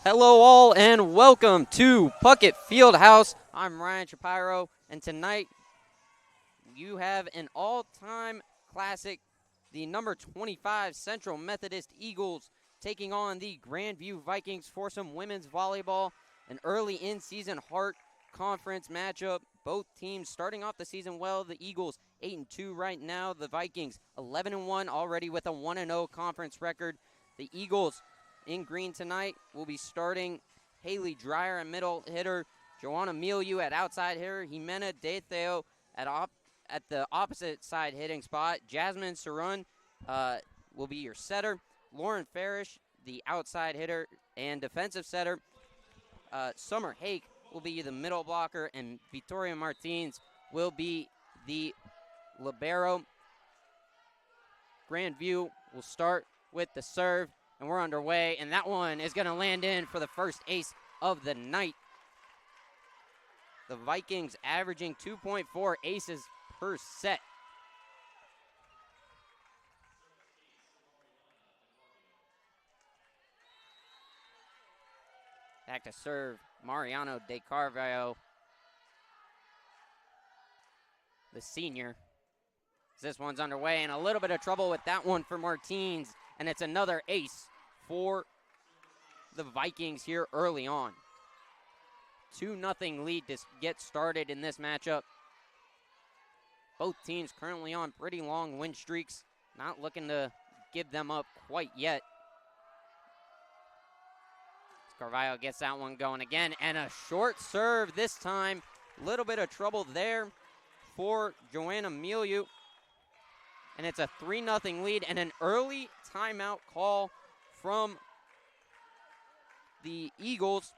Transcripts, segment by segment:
Hello, all, and welcome to Puckett Fieldhouse. I'm Ryan Shapiro, and tonight you have an all-time classic, the number 25 Central Methodist Eagles taking on the Grandview Vikings for some women's volleyball, an early in-season Hart Conference matchup. Both teams starting off the season well. The Eagles 8-2 right now. The Vikings 11-1 already with a 1-0 conference record. The Eagles in green tonight will be starting Haley Dreyer at middle hitter, Joanna Milieu at outside hitter, Jimena De Theo at the opposite side hitting spot. Jasmine Sarun will be your setter. Lauren Farish, the outside hitter and defensive setter. Summer Hake will be the middle blocker, and Victoria Martins will be the libero. Grandview will start with the serve, and we're underway, and that one is going to land in for the first ace of the night. The Vikings averaging 2.4 aces per set. Back to serve, Mariano De Carvalho, the senior. This one's underway, and a little bit of trouble with that one for Martins, and it's another ace for the Vikings here early on. 2-0 lead to get started in this matchup. Both teams currently on pretty long win streaks. Not looking to give them up quite yet. Carvalho gets that one going again, and a short serve this time. A little bit of trouble there for Joanna Milieu. And it's a 3-0 lead and an early timeout call from the Eagles.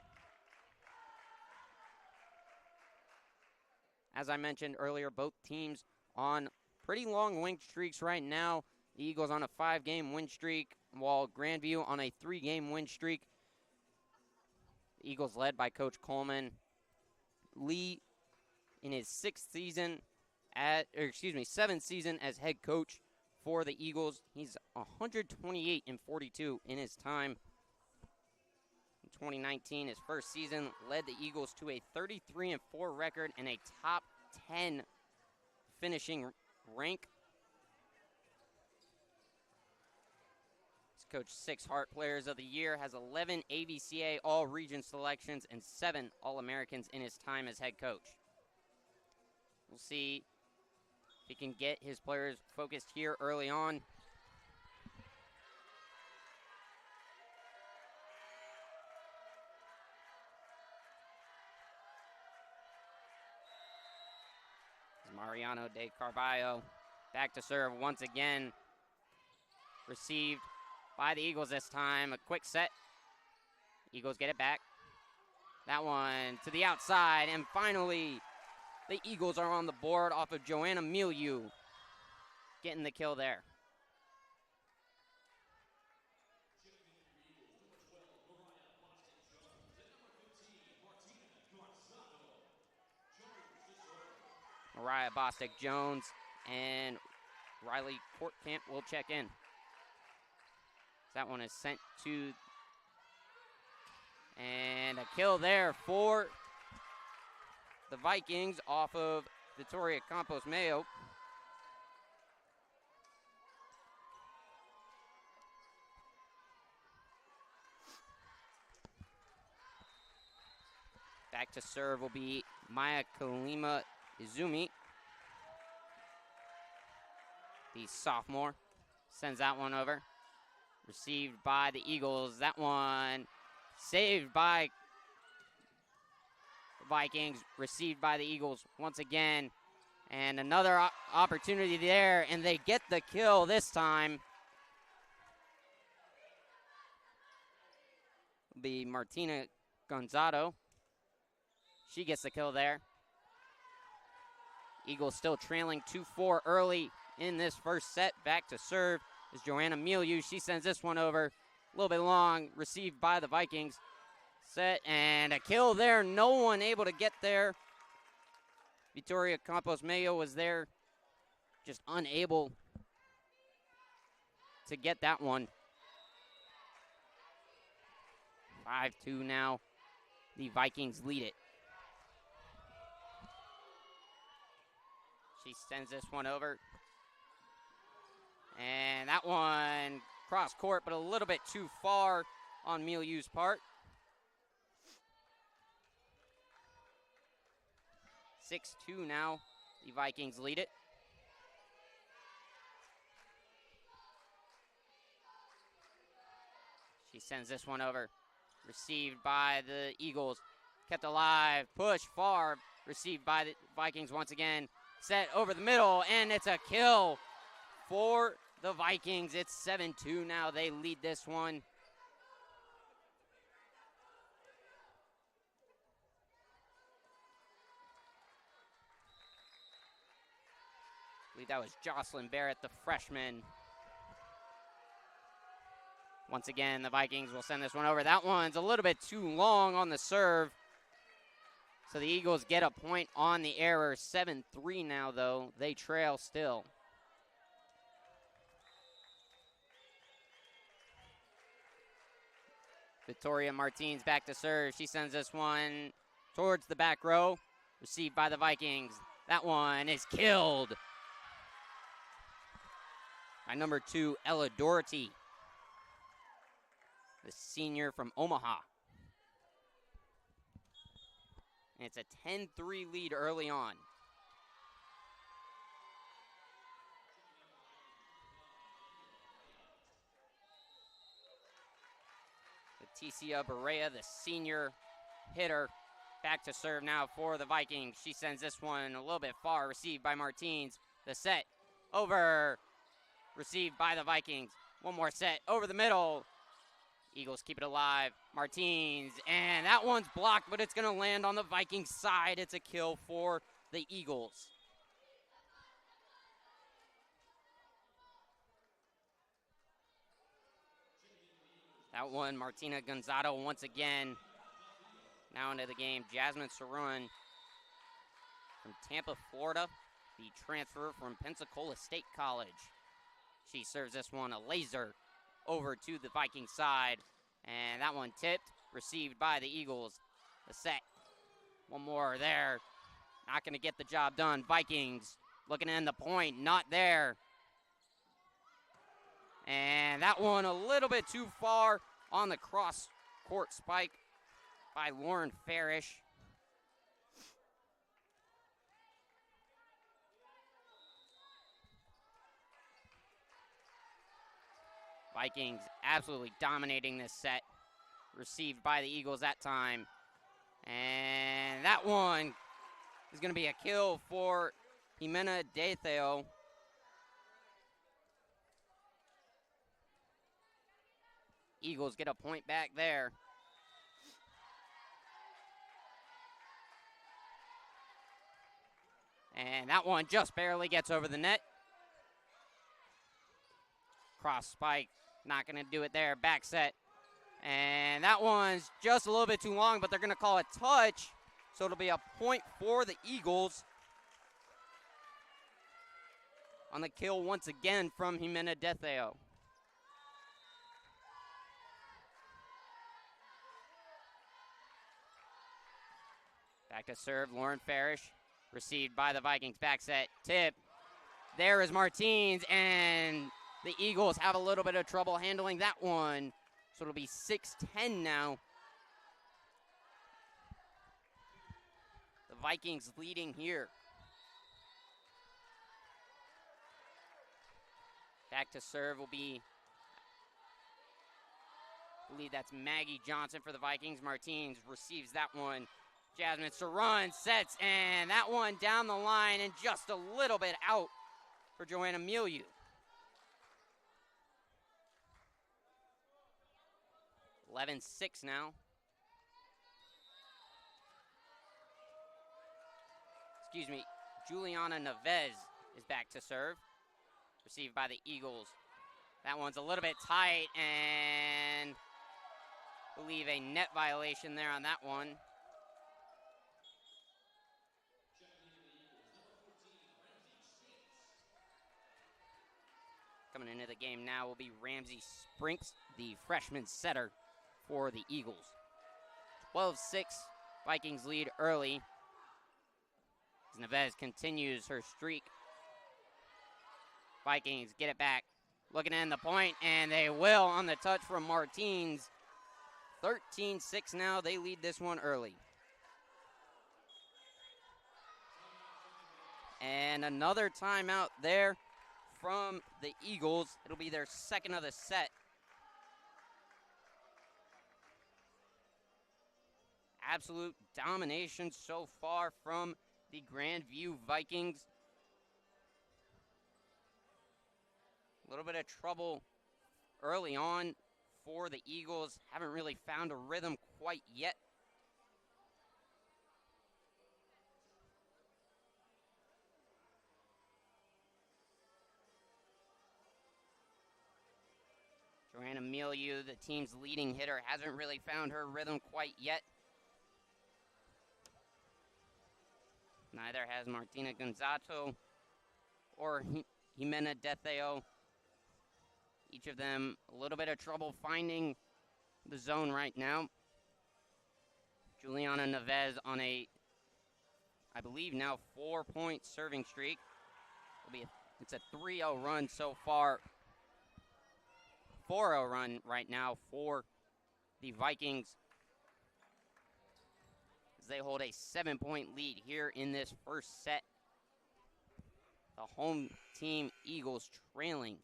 As I mentioned earlier, both teams on pretty long win streaks right now. The Eagles on a 5-game win streak, while Grandview on a 3-game win streak. The Eagles led by Coach Coleman. Lee in his seventh season as head coach for the Eagles. He's 128-42 in his time. In 2019, his first season, led the Eagles to a 33-4 record and a top 10 finishing rank. He's coached 6 Hart Players of the Year, has 11 AVCA All-Region selections, and 7 All-Americans in his time as head coach. We'll see if he can get his players focused here early on. Mariano De Carvalho back to serve once again. Received by the Eagles this time. A quick set. Eagles get it back. That one to the outside, and finally the Eagles are on the board off of Joanna Milieu, getting the kill there. Mariah Bostic-Jones and Riley Courtcamp will check in. That one is sent to, and a kill there for the Vikings off of Victoria Campos-Mayo. Back to serve will be Maya Kalima Izumi, the sophomore. Sends that one over. Received by the Eagles. That one saved by the Vikings. Received by the Eagles once again. And another opportunity there, and they get the kill this time. It'll be Martina Gonzalo. She gets the kill there. Eagles still trailing 2-4 early in this first set. Back to serve is Joanna Milieu. She sends this one over. A little bit long, received by the Vikings. Set, and a kill there. No one able to get there. Victoria Campos-Mayo was there, just unable to get that one. 5-2 now. The Vikings lead it. She sends this one over. And that one cross court, but a little bit too far on Milieu's part. 6-2 now. The Vikings lead it. She sends this one over. Received by the Eagles. Kept alive. Push far. Received by the Vikings once again. Set over the middle, and it's a kill for the Vikings. It's 7-2 now. They lead this one. I believe that was Jocelyn Barrett, the freshman. Once again, the Vikings will send this one over. That one's a little bit too long on the serve. So the Eagles get a point on the error. 7-3 now, though. They trail still. Victoria Martins back to serve. She sends this one towards the back row. Received by the Vikings. That one is killed by number 2, Ella Doherty, the senior from Omaha. And it's a 10-3 lead early on. Leticia Barea, the senior hitter, back to serve now for the Vikings. She sends this one a little bit far, received by Martins. The set over, received by the Vikings. One more set over the middle. Eagles keep it alive. Martins, and that one's blocked, but it's going to land on the Vikings side. It's a kill for the Eagles. That one, Martina Gonzato once again. Now into the game, Jasmine Saruan from Tampa, Florida, the transfer from Pensacola State College. She serves this one a laser over to the Viking side, and that one tipped, received by the Eagles. The set, one more there, not going to get the job done. Vikings looking to end the point, not there. And that one a little bit too far on the cross-court spike by Lauren Farish. Vikings absolutely dominating this set. Received by the Eagles that time. And that one is going to be a kill for Jimena De Theo. Eagles get a point back there. And that one just barely gets over the net. Cross spike, not going to do it there. Back set. And that one's just a little bit too long, but they're going to call it touch. So it'll be a point for the Eagles. On the kill once again from Jimena De Theo. Back to serve, Lauren Farish. Received by the Vikings. Back set, tip. There is Martins, and the Eagles have a little bit of trouble handling that one. So it'll be 6-10 now. The Vikings leading here. Back to serve will be, I believe that's Maggie Johnson for the Vikings. Martins receives that one. Jasmine Saruan sets, and that one down the line and just a little bit out for Joanna Milieu. (11-6) now. Excuse me, Juliana Neves is back to serve. Received by the Eagles. That one's a little bit tight, and I believe a net violation there on that one. Coming into the game now will be Ramsey Sprinks, the freshman setter for the Eagles. 12-6, Vikings lead early. As Neves continues her streak. Vikings get it back. Looking in the point, and they will on the touch from Martins. 13-6 now. They lead this one early. And another timeout there from the Eagles. It'll be their second of the set. Absolute domination so far from the Grandview Vikings. A little bit of trouble early on for the Eagles. Haven't really found a rhythm quite yet. Joanna Milieu, the team's leading hitter, hasn't really found her rhythm quite yet. Neither has Martina Gonzato or Jimena Deteo. Each of them a little bit of trouble finding the zone right now. Juliana Neves on a, I believe now 4-point serving streak. It's a 3-0 run so far. 4-0 run right now for the Vikings, as they hold a 7-point lead here in this first set. The home team Eagles trailing.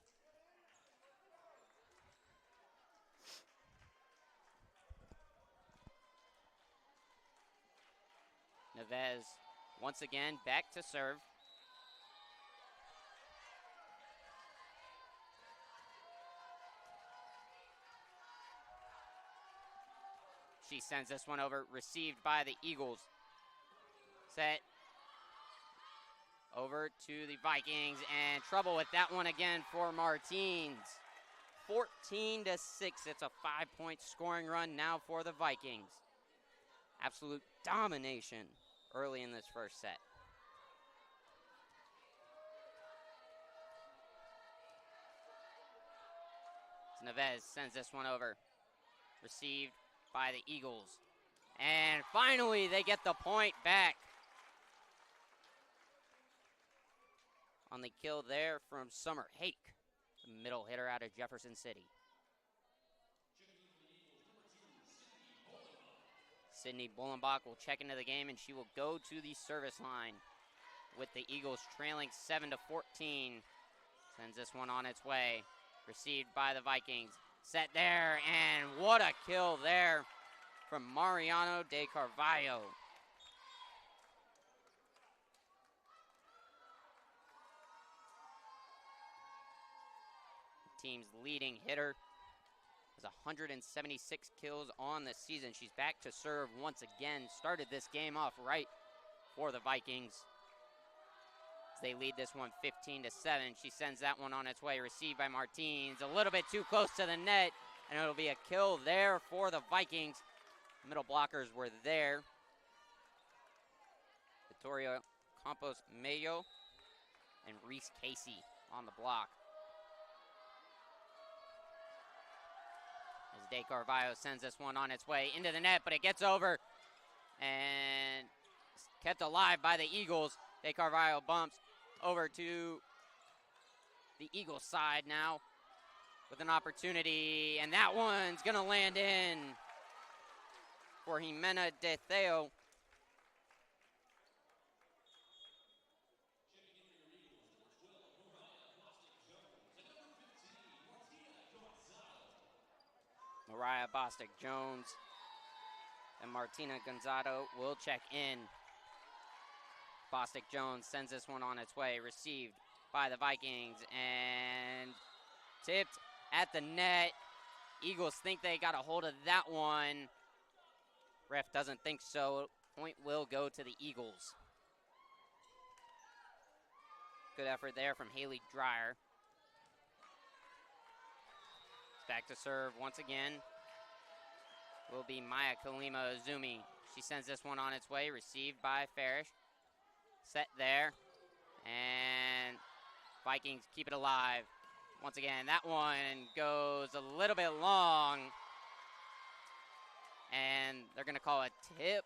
Neves once again back to serve. She sends this one over, received by the Eagles. Set over to the Vikings, and trouble with that one again for Martins. 14-6, it's a 5-point scoring run now for the Vikings. Absolute domination early in this first set. Neves sends this one over, received by the Eagles. And finally, they get the point back. On the kill there from Summer Hake, the middle hitter out of Jefferson City. Sydney Bullenbach will check into the game, and she will go to the service line with the Eagles trailing 7-14. Sends this one on its way. Received by the Vikings. Set there, and what a kill there from Mariano de Carvalho. The team's leading hitter has 176 kills on the season. She's back to serve once again. Started this game off right for the Vikings. They lead this one 15-7. She sends that one on its way, received by Martins. A little bit too close to the net, and it'll be a kill there for the Vikings. Middle blockers were there. Victoria Campos Mayo and Reese Casey on the block. As De Carvalho sends this one on its way into the net, but it gets over and kept alive by the Eagles. De Carvalho bumps over to the Eagles side now with an opportunity, and that one's gonna land in for Jimena De Theo. Mariah Bostic-Jones and Martina Gonzato will check in. Bostic-Jones sends this one on its way, received by the Vikings, and tipped at the net. Eagles think they got a hold of that one. Ref doesn't think so. Point will go to the Eagles. Good effort there from Haley Dreyer. Back to serve once again will be Maya Kalima Azumi. She sends this one on its way, received by Farish. Set there, and Vikings keep it alive. Once again, that one goes a little bit long. and they're going to call a tip.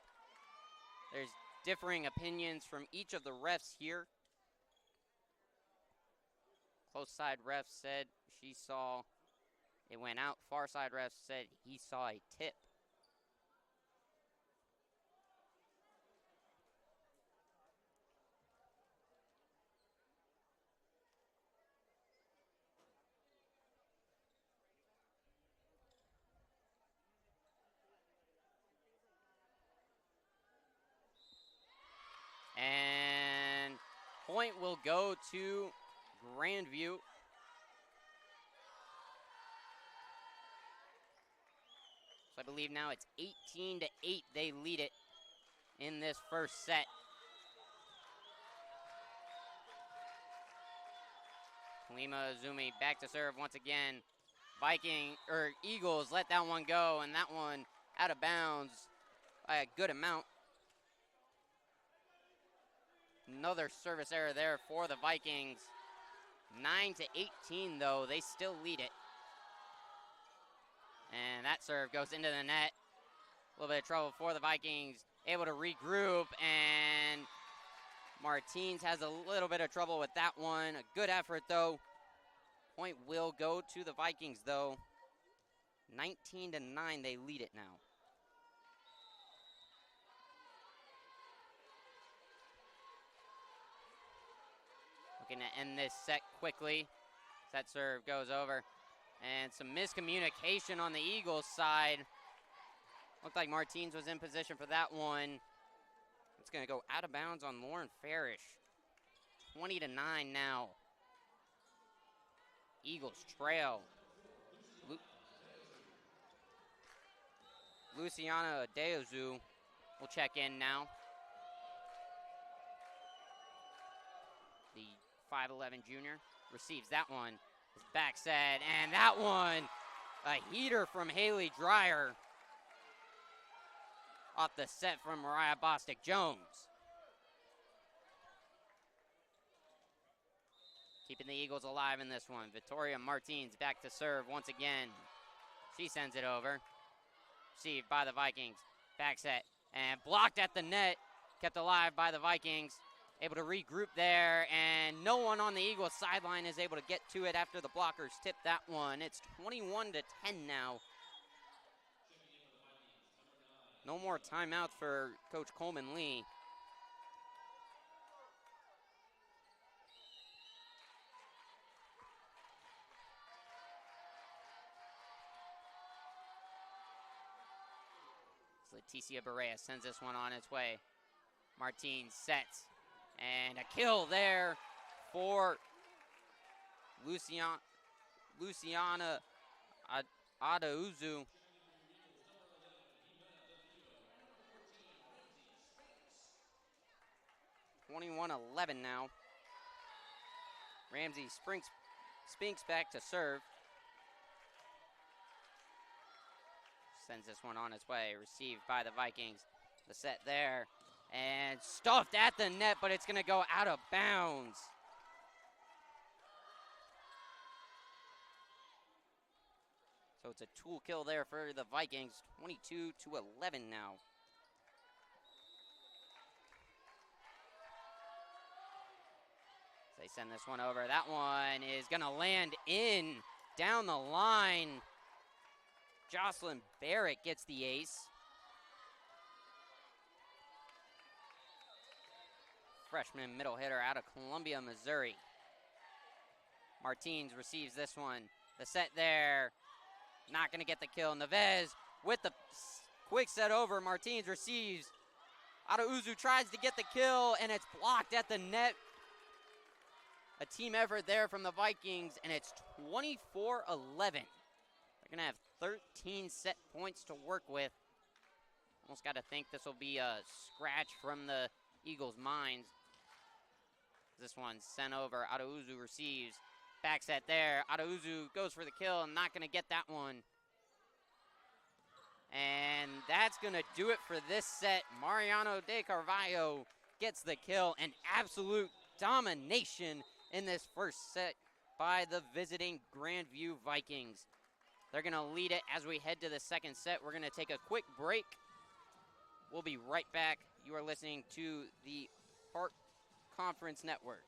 There's differing opinions from each of the refs here. Close side ref said she saw it went out. Far side ref said he saw a tip. And point will go to Grandview. So I believe now it's 18-8. They lead it in this first set. Kalima Azumi back to serve once again. Eagles let that one go, and that one out of bounds by a good amount. Another service error there for the Vikings. 9-18 though, they still lead it. And that serve goes into the net. A little bit of trouble for the Vikings. Able to regroup, and Martins has a little bit of trouble with that one. A good effort though. Point will go to the Vikings though. 19-9, they lead it now. Looking to end this set quickly. That serve goes over. And some miscommunication on the Eagles side. Looked like Martins was in position for that one. It's going to go out of bounds on Lauren Farish. 20-9 now. Eagles trail. Luciana Adeozu will check in now. The 5'11" junior receives that one. His back set, and that one, a heater from Haley Dreyer. Off the set from Mariah Bostic-Jones. Keeping the Eagles alive in this one. Victoria Martins back to serve once again. She sends it over. Received by the Vikings. Back set, and blocked at the net. Kept alive by the Vikings. Able to regroup there, and no one on the Eagles sideline is able to get to it after the blockers tip that one. It's 21-10 now. No more timeouts for Coach Coleman Lee. Leticia Barea sends this one on its way. Martins sets. And a kill there for Luciana Adauzu. (21-11) now. Ramsey spinks back to serve. Sends this one on its way. Received by the Vikings. The set there. And stuffed at the net, but it's going to go out of bounds. So it's a tool kill there for the Vikings. 22-11 now. They send this one over. That one is going to land in down the line. Jocelyn Barrett gets the ace. Freshman middle hitter out of Columbia, Missouri. Martins receives this one. The set there. Not going to get the kill. Neves with the quick set over. Martins receives. Adauzu tries to get the kill, and it's blocked at the net. A team effort there from the Vikings, and it's 24-11. They're going to have 13 set points to work with. Almost got to think this will be a scratch from the Eagles' minds. This one sent over. Adauzu receives. Back set there. Adauzu goes for the kill and not going to get that one. And that's going to do it for this set. Mariano De Carvalho gets the kill. An absolute domination in this first set by the visiting Grandview Vikings. They're going to lead it as we head to the second set. We're going to take a quick break. We'll be right back. You are listening to the Park Conference Network.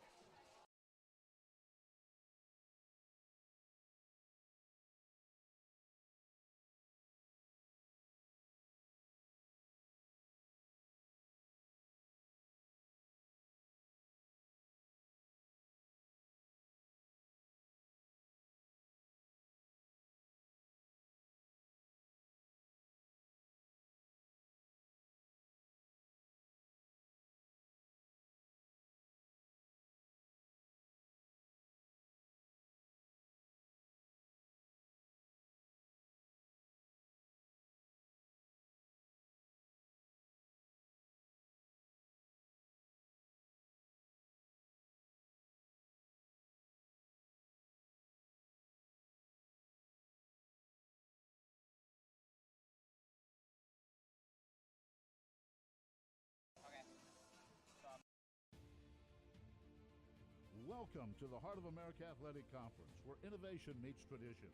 Welcome to the Heart of America Athletic Conference, where innovation meets tradition.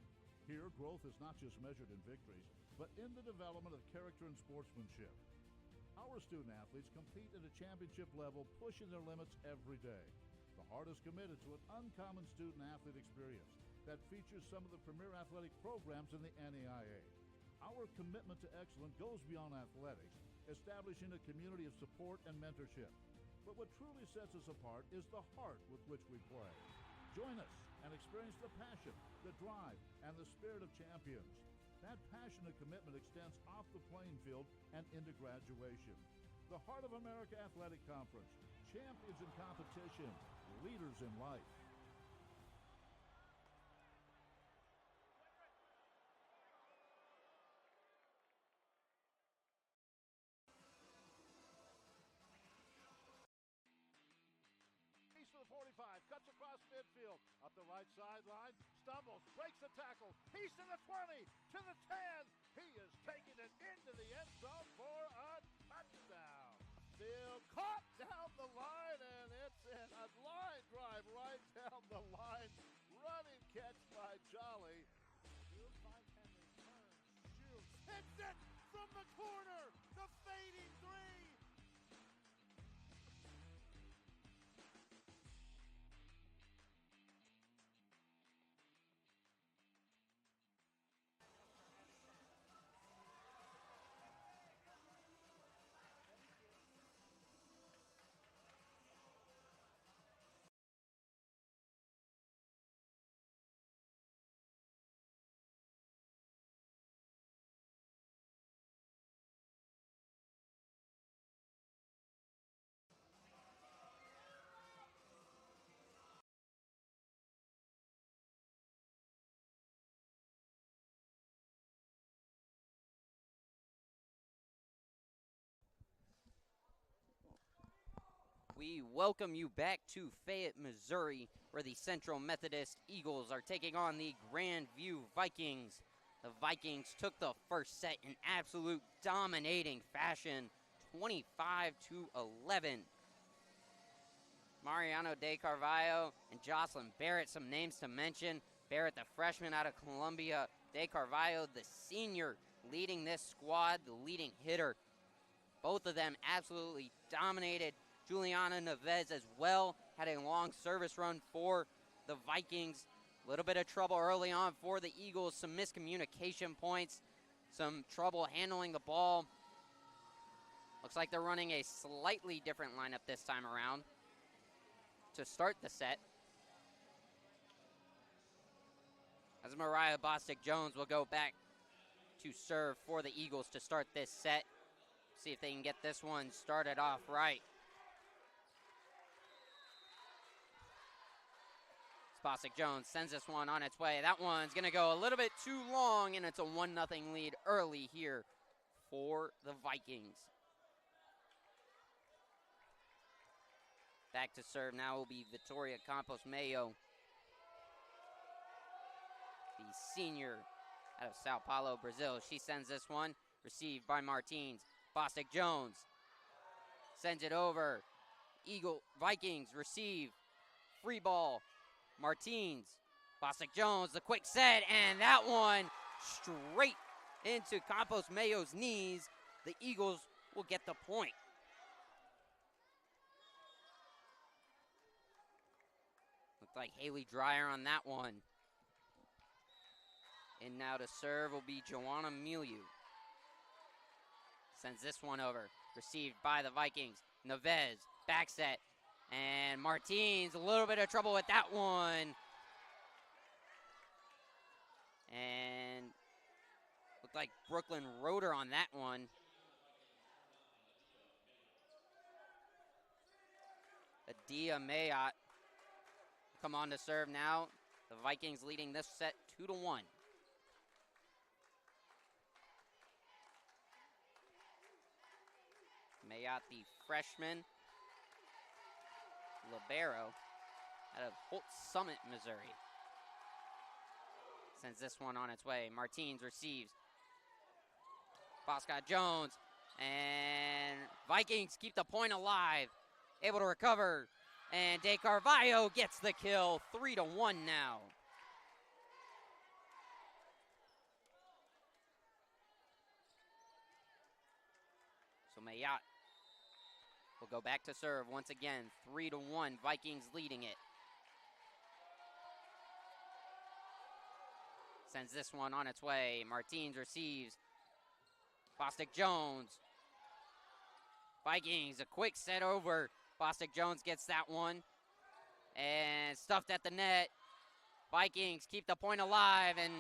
Here, growth is not just measured in victories, but in the development of character and sportsmanship. Our student athletes compete at a championship level, pushing their limits every day. The Heart is committed to an uncommon student-athlete experience that features some of the premier athletic programs in the NAIA. Our commitment to excellence goes beyond athletics, establishing a community of support and mentorship. But what truly sets us apart is the heart with which we play. Join us and experience the passion, the drive, and the spirit of champions. That passion and commitment extends off the playing field and into graduation. The Heart of America Athletic Conference, champions in competition, leaders in life. For the 45, cuts across midfield, up the right sideline, stumbles, breaks the tackle, he's to the 20, to the 10, he is taking it into the end zone for a touchdown. Still caught down the line, and it's a line drive right down the line. Running catch by Jolly. Here's Mike Henry, turns, shoots, hits it from the corner, the fading three. We welcome you back to Fayette, Missouri, where the Central Methodist Eagles are taking on the Grandview Vikings. The Vikings took the first set in absolute dominating fashion, 25-11. Mariano De Carvalho and Jocelyn Barrett, some names to mention. Barrett, the freshman out of Columbia. De Carvalho, the senior, leading this squad, the leading hitter. Both of them absolutely dominated. Juliana Neves as well had a long service run for the Vikings. A little bit of trouble early on for the Eagles. Some miscommunication points. Some trouble handling the ball. Looks like they're running a slightly different lineup this time around to start the set. As Mariah Bostic-Jones will go back to serve for the Eagles to start this set. See if they can get this one started off right. Bostic-Jones sends this one on its way. That one's going to go a little bit too long, and it's a 1-0 lead early here for the Vikings. Back to serve now will be Victoria Campos-Mayo, the senior out of Sao Paulo, Brazil. She sends this one, received by Martins. Bostic-Jones sends it over. Vikings receive. Free ball. Martins, Bostic-Jones, the quick set, and that one straight into Campos Mayo's knees. The Eagles will get the point. Looked like Haley Dreyer on that one. And now to serve will be Joanna Milieu. Sends this one over. Received by the Vikings. Neves, back set. And Martins, a little bit of trouble with that one. And looked like Brooklyn Roeder on that one. Adia Mayot come on to serve now. The Vikings leading this set 2-1. Mayot, the freshman libero out of Holt Summit, Missouri. Sends this one on its way. Martins receives. Boscott Jones. And Vikings keep the point alive. Able to recover. And De Carvalho gets the kill. 3-1 now. So Mayot will go back to serve once again. 3-1. Vikings leading it. Sends this one on its way. Martins receives. Bostic Jones. Vikings, a quick set over. Bostic Jones gets that one. And stuffed at the net. Vikings keep the point alive. And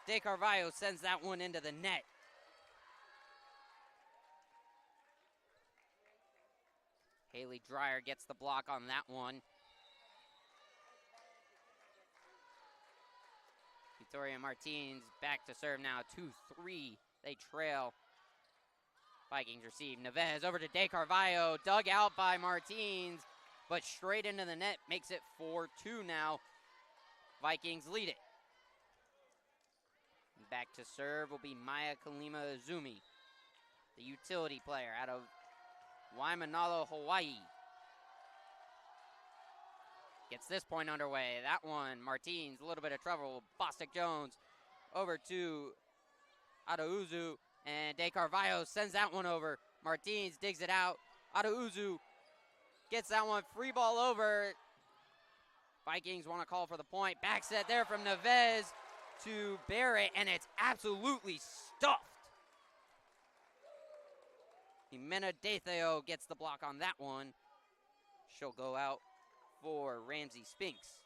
De Carvalho sends that one into the net. Haley Dreyer gets the block on that one. Victoria Martins back to serve now. 2-3. They trail. Vikings receive. Neves over to De Carvalho. Dug out by Martins, but straight into the net. Makes it 4-2 now. Vikings lead it. Back to serve will be Maya Kalima Izumi, the utility player out of Waimanalo, Hawaii. Gets this point underway. That one, Martins, a little bit of trouble. Bostic Jones over to Adauzu, and De Carvalho sends that one over. Martins digs it out. Adauzu gets that one. Free ball over. Vikings want to call for the point. Back set there from Neves to Barrett, and it's absolutely stuffed. Jimena Detheo gets the block on that one. She'll go out for Ramsey Spinks.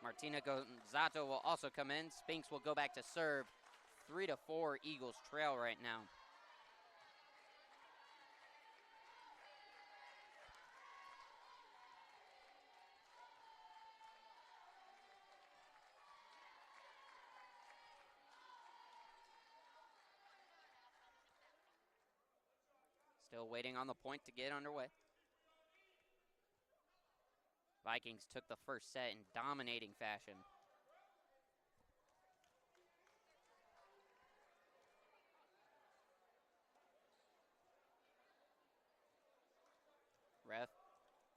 Martina Gonzato will also come in. Spinks will go back to serve. 3-4 Eagles trail right now. Still waiting on the point to get underway. Vikings took the first set in dominating fashion. Ref,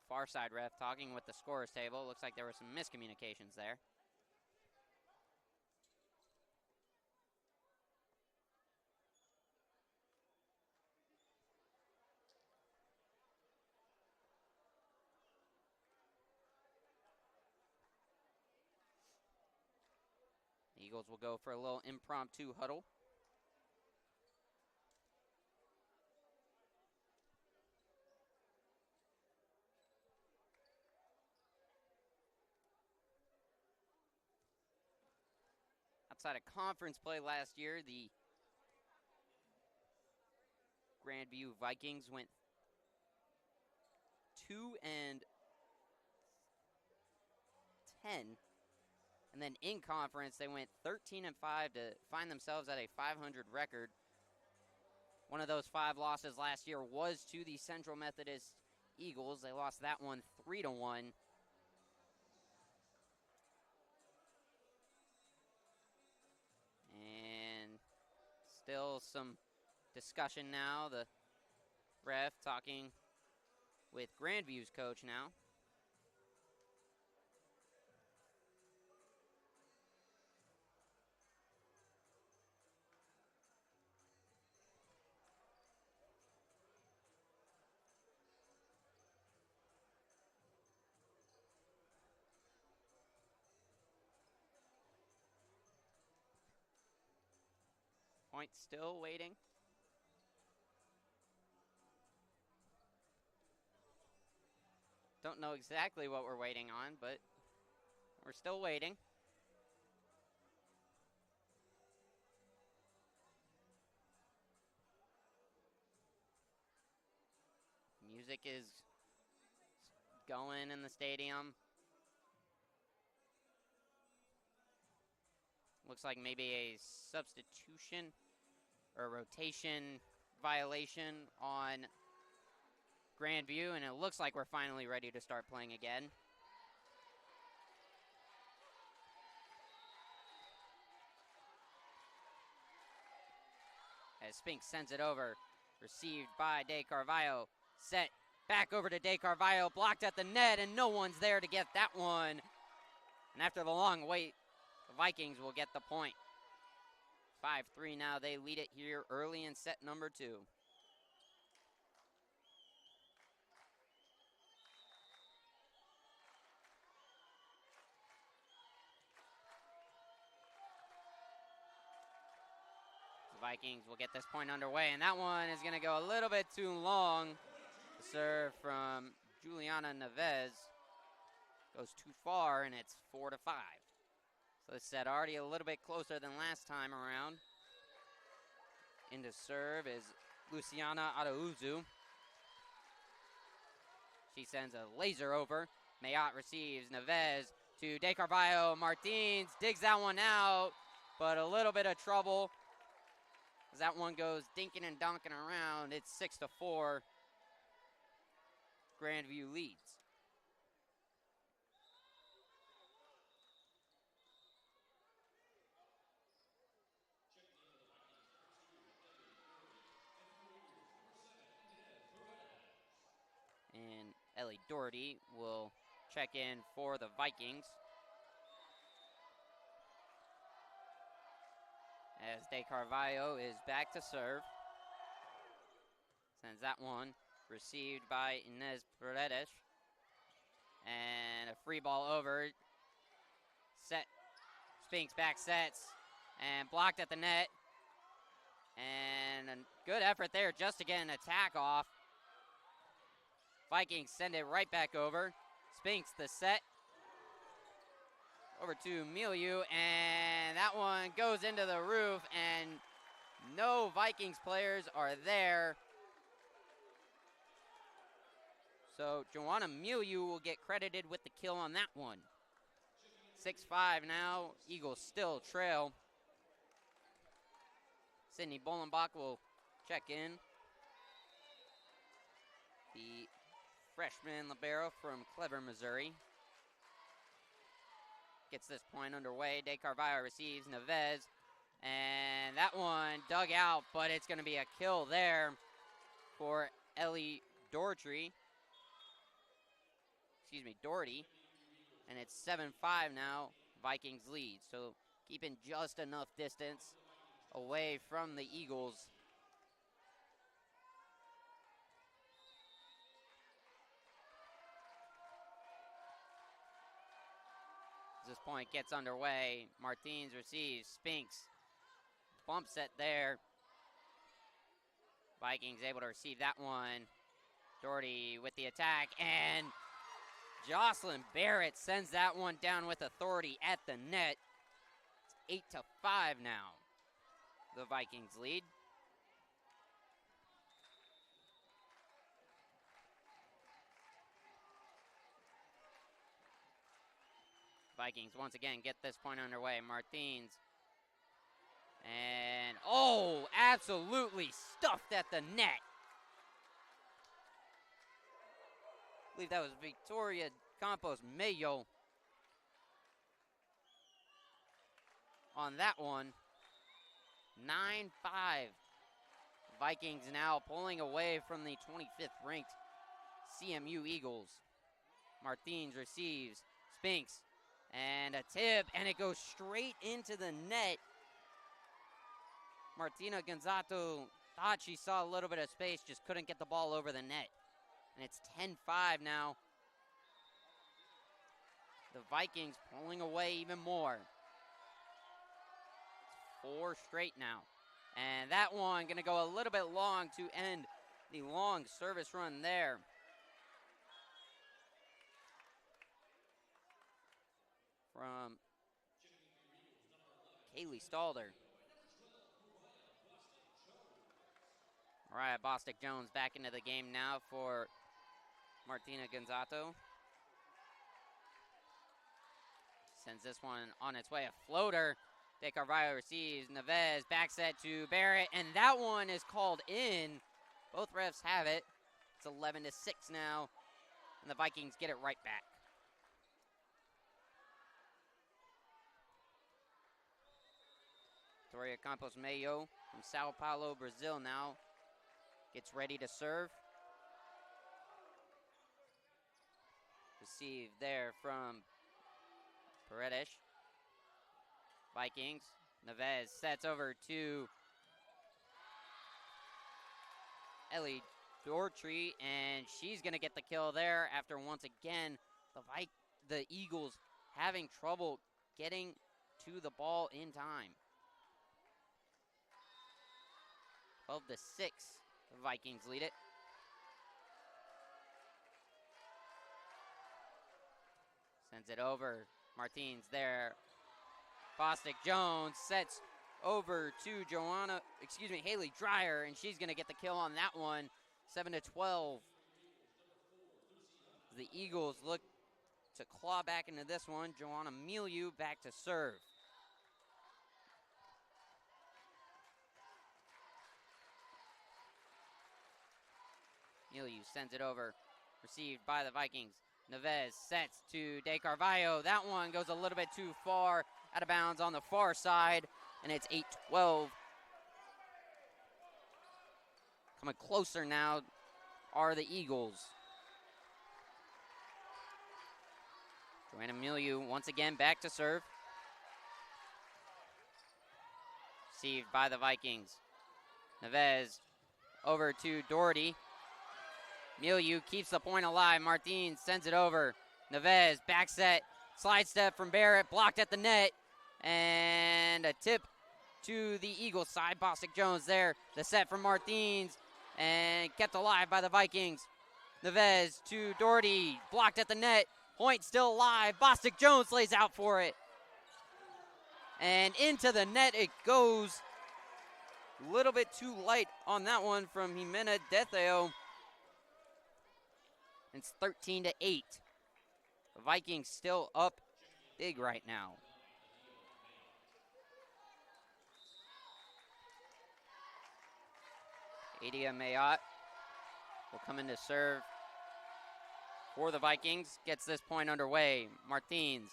far side ref, talking with the scorer's table. Looks like there were some miscommunications there. Eagles will go for a little impromptu huddle. Outside of conference play last year, the Grandview Vikings went 2-10. And then in conference, they went 13-5 to find themselves at a 500 record. One of those 5 losses last year was to the Central Methodist Eagles. They lost that one 3-1. And still some discussion now. The ref talking with Grandview's coach now. Point still waiting. Don't know exactly what we're waiting on, but we're still waiting. Music is going in the stadium. Looks like maybe a substitution or rotation violation on Grandview, and it looks like we're finally ready to start playing again. As Spinks sends it over, received by De Carvalho, set back over to De Carvalho, blocked at the net, and no one's there to get that one. And after the long wait, the Vikings will get the point. 5-3 now, they lead it here early in set number 2. The Vikings will get this point underway, and that one is going to go a little bit too long. The serve from Juliana Neves goes too far, and it's 4-5. So this set already a little bit closer than last time around. Into serve is Luciana Arauzu. She sends a laser over. Mayotte receives. Neves to De Carvalho. Martins digs that one out, but a little bit of trouble as that one goes dinking and donking around. It's 6-4. Grandview leads. And Ellie Doherty will check in for the Vikings. As De Carvalho is back to serve. Sends that one, received by Inez Paredes. And a free ball over. Set, Spinks back sets, and blocked at the net. And a good effort there just to get an attack off. Vikings send it right back over. Spinks the set. Over to Milieu, and that one goes into the roof, and no Vikings players are there. So Joanna Milieu will get credited with the kill on that one. 6-5 now. Eagles still trail. Sydney Bolenbach will check in. The freshman libero from Clever, Missouri. Gets this point underway. De Carvalho receives Neves. And that one dug out, but it's going to be a kill there for Ellie Doherty. Doherty. And it's 7-5 now. Vikings lead. So keeping just enough distance away from the Eagles. This point gets underway. Martins receives. Spinks bumps it there. Vikings able to receive that one. Doherty with the attack, and Jocelyn Barrett sends that one down with authority at the net. It's 8-5 now. The Vikings lead. Vikings once again get this point underway. Martins. And, oh, absolutely stuffed at the net. I believe that was Victoria Campos Mayo on that one. 9-5. Vikings now pulling away from the 25th ranked CMU Eagles. Martins receives. Spinks. And a tip, and it goes straight into the net. Martina Gonzato thought she saw a little bit of space, just couldn't get the ball over the net. And it's 10-5 now. The Vikings pulling away even more. It's 4 straight now. And that one going to go a little bit long to end the long service run there. From Kaylee Stalder. Mariah Bostic-Jones back into the game now for Martina Gonzato. Sends this one on its way, a floater. De Carvalho receives, Neves back set to Barrett, and that one is called in. Both refs have it. It's 11-6 now, and the Vikings get it right back. Victoria Campos Mayo from Sao Paulo, Brazil now gets ready to serve. Receive there from Paredes. Vikings. Neves sets over to Ellie Dortree, and she's going to get the kill there after once again the Eagles having trouble getting to the ball in time. 12-6, the Vikings lead it. Sends it over. Martins there. Bostic-Jones sets over to Haley Dreyer, and she's going to get the kill on that one. 7-12. The Eagles look to claw back into this one. Joanna Milieu back to serve. Milieu sends it over. Received by the Vikings. Neves sets to De Carvalho. That one goes a little bit too far, out of bounds on the far side, and it's 8-12. Coming closer now are the Eagles. Joanna Milieu once again back to serve. Received by the Vikings. Neves over to Doherty. Milieu keeps the point alive. Martins sends it over. Neves, back set, slide step from Barrett, blocked at the net, and a tip to the Eagles side. Bostic-Jones there. The set from Martins, and kept alive by the Vikings. Neves to Doherty, blocked at the net. Point still alive. Bostic-Jones lays out for it. And into the net it goes. A little bit too light on that one from Jimena Detheo. It's 13-8. The Vikings still up big right now. Adia Mayotte will come in to serve for the Vikings. Gets this point underway. Martins,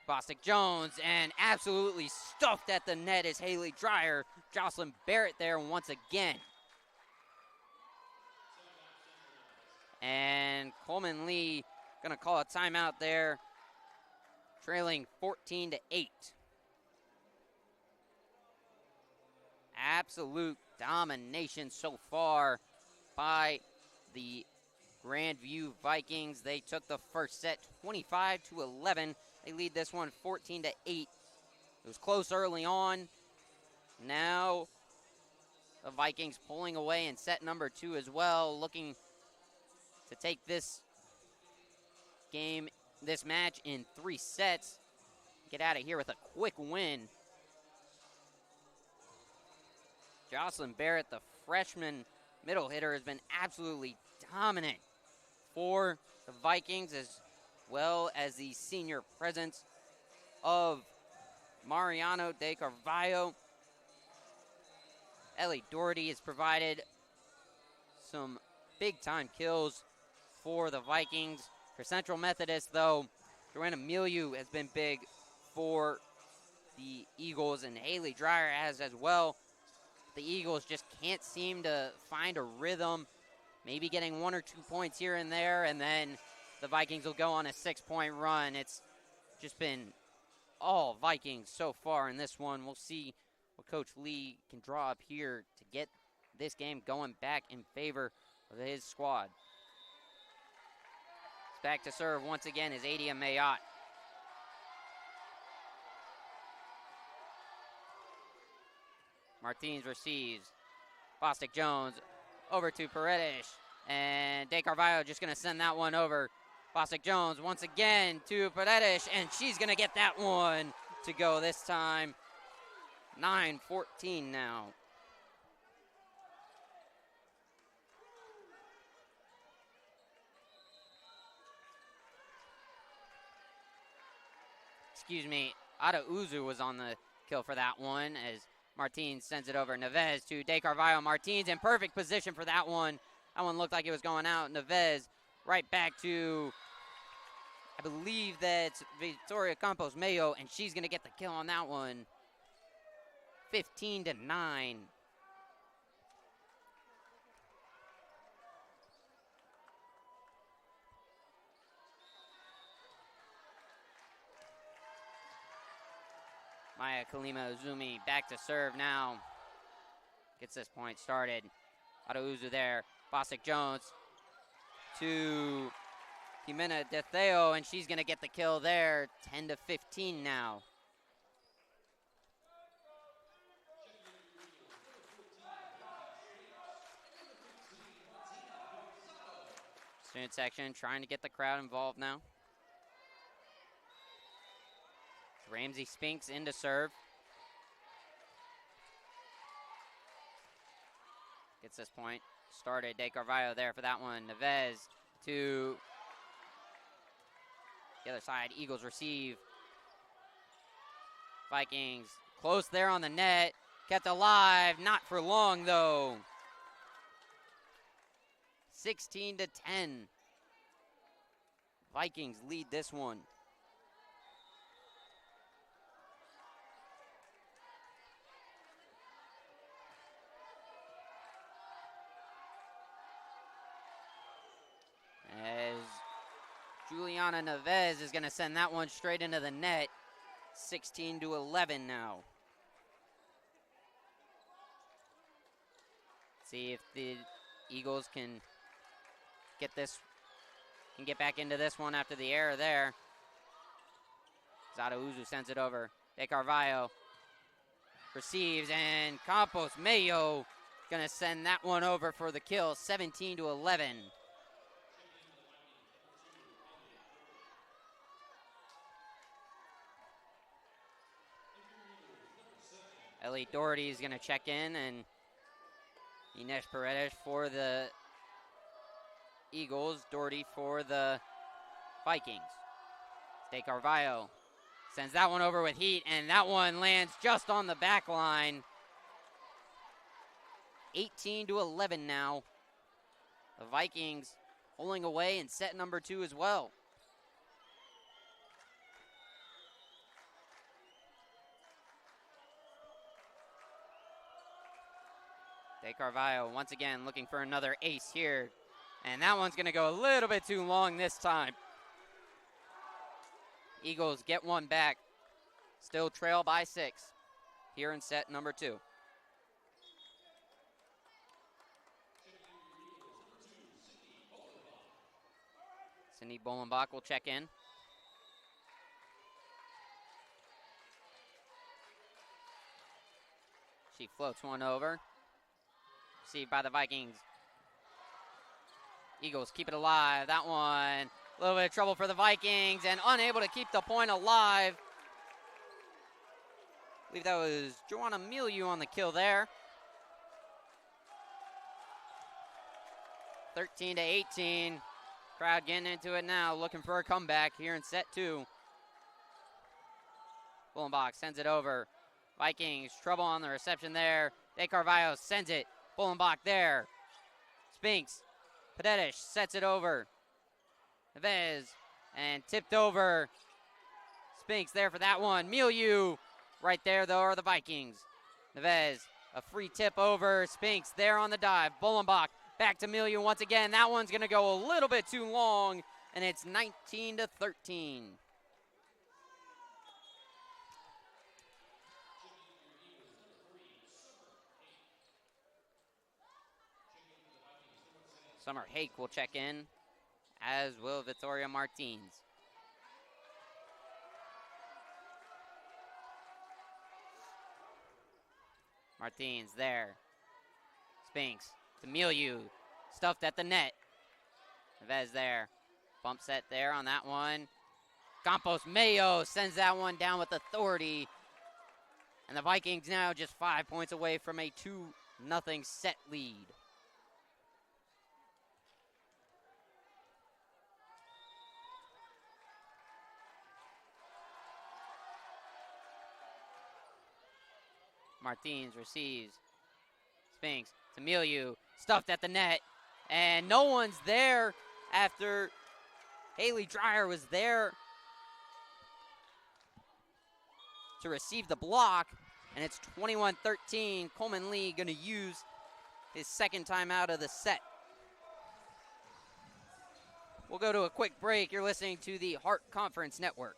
Bostic-Jones, and absolutely stuffed at the net is Haley Dreyer. Jocelyn Barrett there once again. And Coleman Lee gonna call a timeout there, trailing 14-8. Absolute domination so far by the Grandview Vikings. They took the first set 25-11. They lead this one 14-8. It was close early on. Now the Vikings pulling away in set number 2 as well, looking to take this match in 3 sets. Get out of here with a quick win. Jocelyn Barrett, the freshman middle hitter, has been absolutely dominant for the Vikings, as well as the senior presence of Mariano De Carvalho. Ellie Doherty has provided some big-time kills for the Vikings. For Central Methodist, though, Joanna Milieu has been big for the Eagles, and Haley Dreyer has as well. The Eagles just can't seem to find a rhythm, maybe getting 1 or 2 points here and there, and then the Vikings will go on a 6-point run. It's just been all Vikings so far in this one. We'll see what Coach Lee can draw up here to get this game going back in favor of his squad. Back to serve once again is Adia Mayotte. Martins receives. Bostic Jones over to Paredes. And De Carvalho just going to send that one over. Bostic Jones once again to Paredes, and she's going to get that one to go this time. 9-14 now. Excuse me, Adauzu was on the kill for that one as Martins sends it over. Neves to De Carvalho. Martins in perfect position for that one. That one looked like it was going out. Neves right back to, I believe that's Victoria Campos Mayo, and she's going to get the kill on that one. 15-9. Maya Kalima Uzumi back to serve now. Gets this point started. Adauzu there. Bostic Jones to Jimena De Theo, and she's going to get the kill there. 10-15 now. Student section trying to get the crowd involved now. Ramsey Spinks in to serve. Gets this point started. De Carvalho there for that one. Neves to the other side. Eagles receive. Vikings close there on the net. Kept alive. Not for long, though. 16-10. Vikings lead this one. As Juliana Neves is going to send that one straight into the net. 16-11 now. See if the Eagles can get back into this one after the error there. Adauzu sends it over. De Carvalho receives, and Campos Mayo going to send that one over for the kill. 17-11. Ellie Doherty is going to check in, and Ines Paredes for the Eagles, Doherty for the Vikings. De Carvalho sends that one over with heat, and that one lands just on the back line. 18-11 now. The Vikings pulling away in set number 2 as well. De Carvalho once again looking for another ace here. And that one's going to go a little bit too long this time. Eagles get one back. Still trail by 6 here in set number 2. Cindy Bolenbach will check in. She floats one over. Received by the Vikings. Eagles keep it alive. That one, a little bit of trouble for the Vikings and unable to keep the point alive. I believe that was Joanna Milieu on the kill there. 13-18. Crowd getting into it now, looking for a comeback here in set 2. Bullenbach sends it over. Vikings, trouble on the reception there. De Carvalho sends it. Bullenbach there. Spinks. Padetic sets it over. Neves and tipped over. Spinks there for that one. Milieu right there, though, are the Vikings. Neves, a free tip over. Spinks there on the dive. Bullenbach back to Milieu once again. That one's going to go a little bit too long, and it's 19-13. Summer Hake will check in, as will Victoria Martins. Martins there. Spinks to Milieu. Stuffed at the net. Neves there. Bump set there on that one. Campos Mayo sends that one down with authority. And the Vikings now just 5 points away from a 2-0 set lead. Martins receives. Spinks to Milieu. Stuffed at the net. And no one's there after Haley Dreyer was there to receive the block. And it's 21-13. Coleman Lee going to use his second timeout of the set. We'll go to a quick break. You're listening to the Hart Conference Network.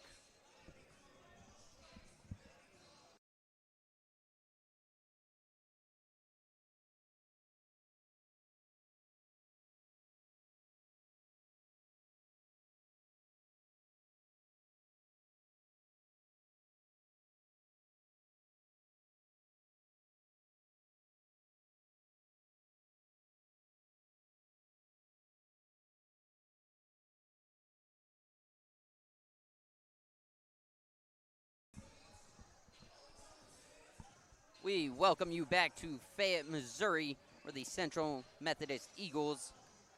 We welcome you back to Fayette, Missouri, where the Central Methodist Eagles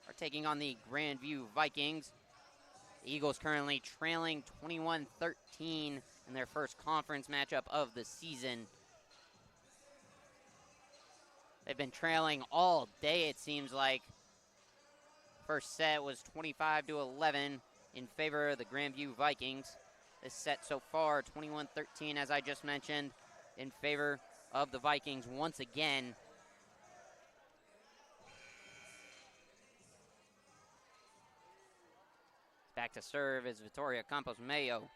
are taking on the Grandview Vikings. The Eagles currently trailing 21-13 in their first conference matchup of the season. They've been trailing all day, it seems like. First set was 25-11 in favor of the Grandview Vikings. This set so far, 21-13, as I just mentioned, in favor of the Vikings once again. Back to serve is Vittoria Campos Mayo.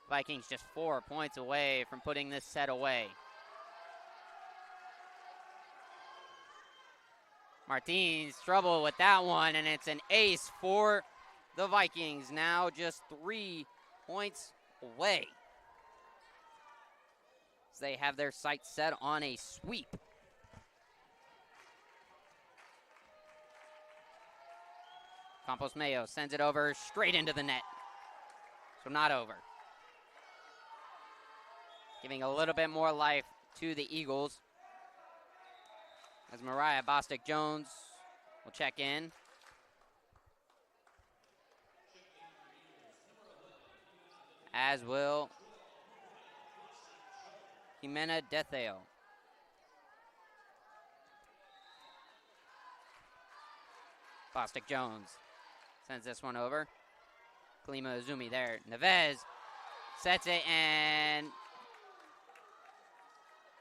Vikings just 4 points away from putting this set away. Martins trouble with that one, and it's an ace for the Vikings. Now just 3 points away. As they have their sights set on a sweep. Campos Mayo sends it over straight into the net. So not over. Giving a little bit more life to the Eagles. As Mariah Bostick-Jones will check in. As will Jimena Detheo. Bostick-Jones sends this one over. Kalima Azumi there. Neves sets it, and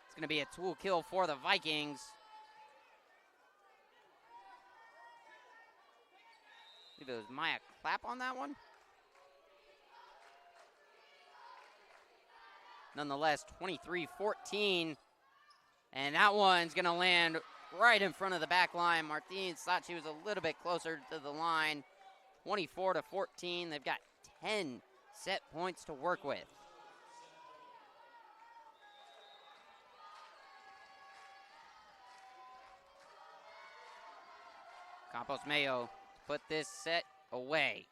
it's going to be a tool kill for the Vikings. I believe it was Maya Clapp on that one. Nonetheless, 23-14. And that one's going to land right in front of the back line. Martins thought she was a little bit closer to the line. 24-14. They've got 10 set points to work with. Campos Mayo put this set away.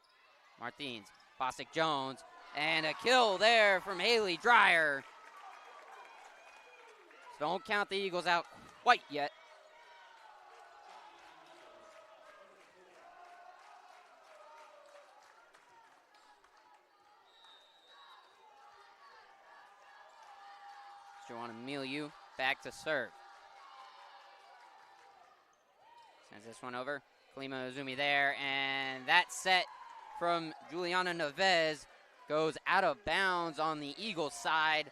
Martins, Bostick-Jones, and a kill there from Haley Dreyer. So don't count the Eagles out quite yet. Joanna Milieu back to serve. Sends this one over. Kalima Azumi there, and that set from Juliana Neves goes out of bounds on the Eagles side.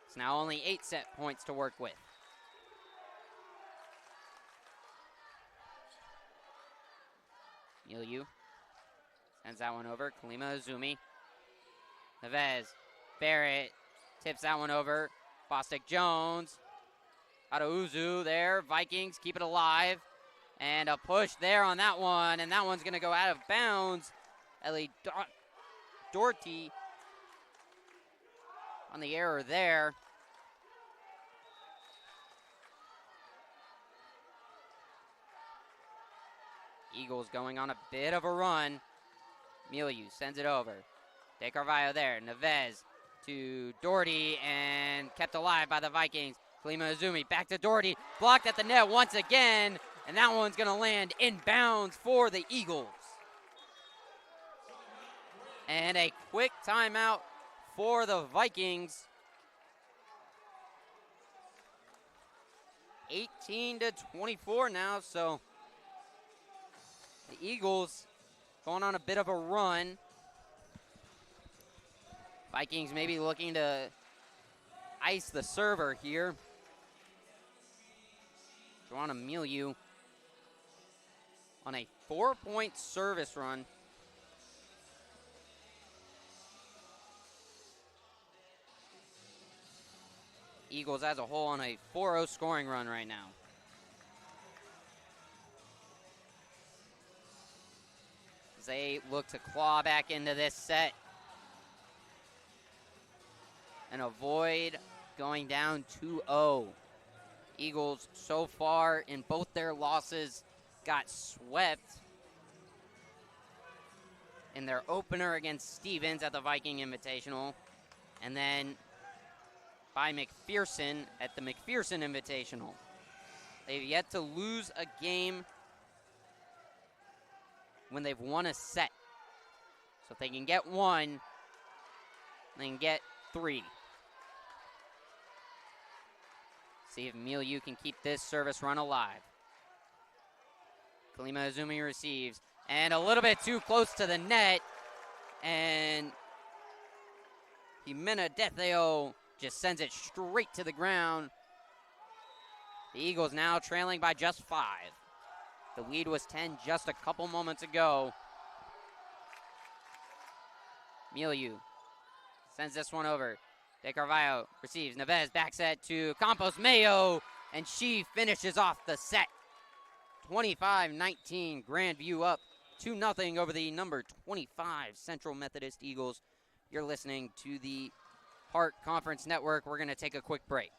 It's now only 8 set points to work with. Milieu sends that one over. Kalima Azumi. Neves. Barrett tips that one over. Bostick-Jones. Adauzu there. Vikings keep it alive. And a push there on that one. And that one's going to go out of bounds. Ellie Doherty on the error there. Eagles going on a bit of a run. Milieu sends it over. De Carvalho there. Neves to Doherty and kept alive by the Vikings. Kalima Azumi back to Doherty. Blocked at the net once again. And that one's going to land inbounds for the Eagles. And a quick timeout for the Vikings. 18-24 now, so the Eagles going on a bit of a run. Vikings maybe looking to ice the server here. Juan Milieu on a 4-point service run. Eagles as a whole on a 4-0 scoring run right now. As they look to claw back into this set and avoid going down 2-0. Eagles so far in both their losses got swept in their opener against Stevens at the Viking Invitational, and then by McPherson at the McPherson Invitational. They've yet to lose a game when they've won a set. So if they can get one, they can get three. See if Milieu can keep this service run alive. Kalima Azumi receives, and a little bit too close to the net, and Jimena Detheo just sends it straight to the ground. The Eagles now trailing by just 5. The lead was 10 just a couple moments ago. Milieu sends this one over. De Carvalho receives. Neves back set to Campos Mayo, and she finishes off the set. 25-19, Grandview up 2-0 over the number 25 Central Methodist Eagles. You're listening to the Hart Conference Network. We're going to take a quick break.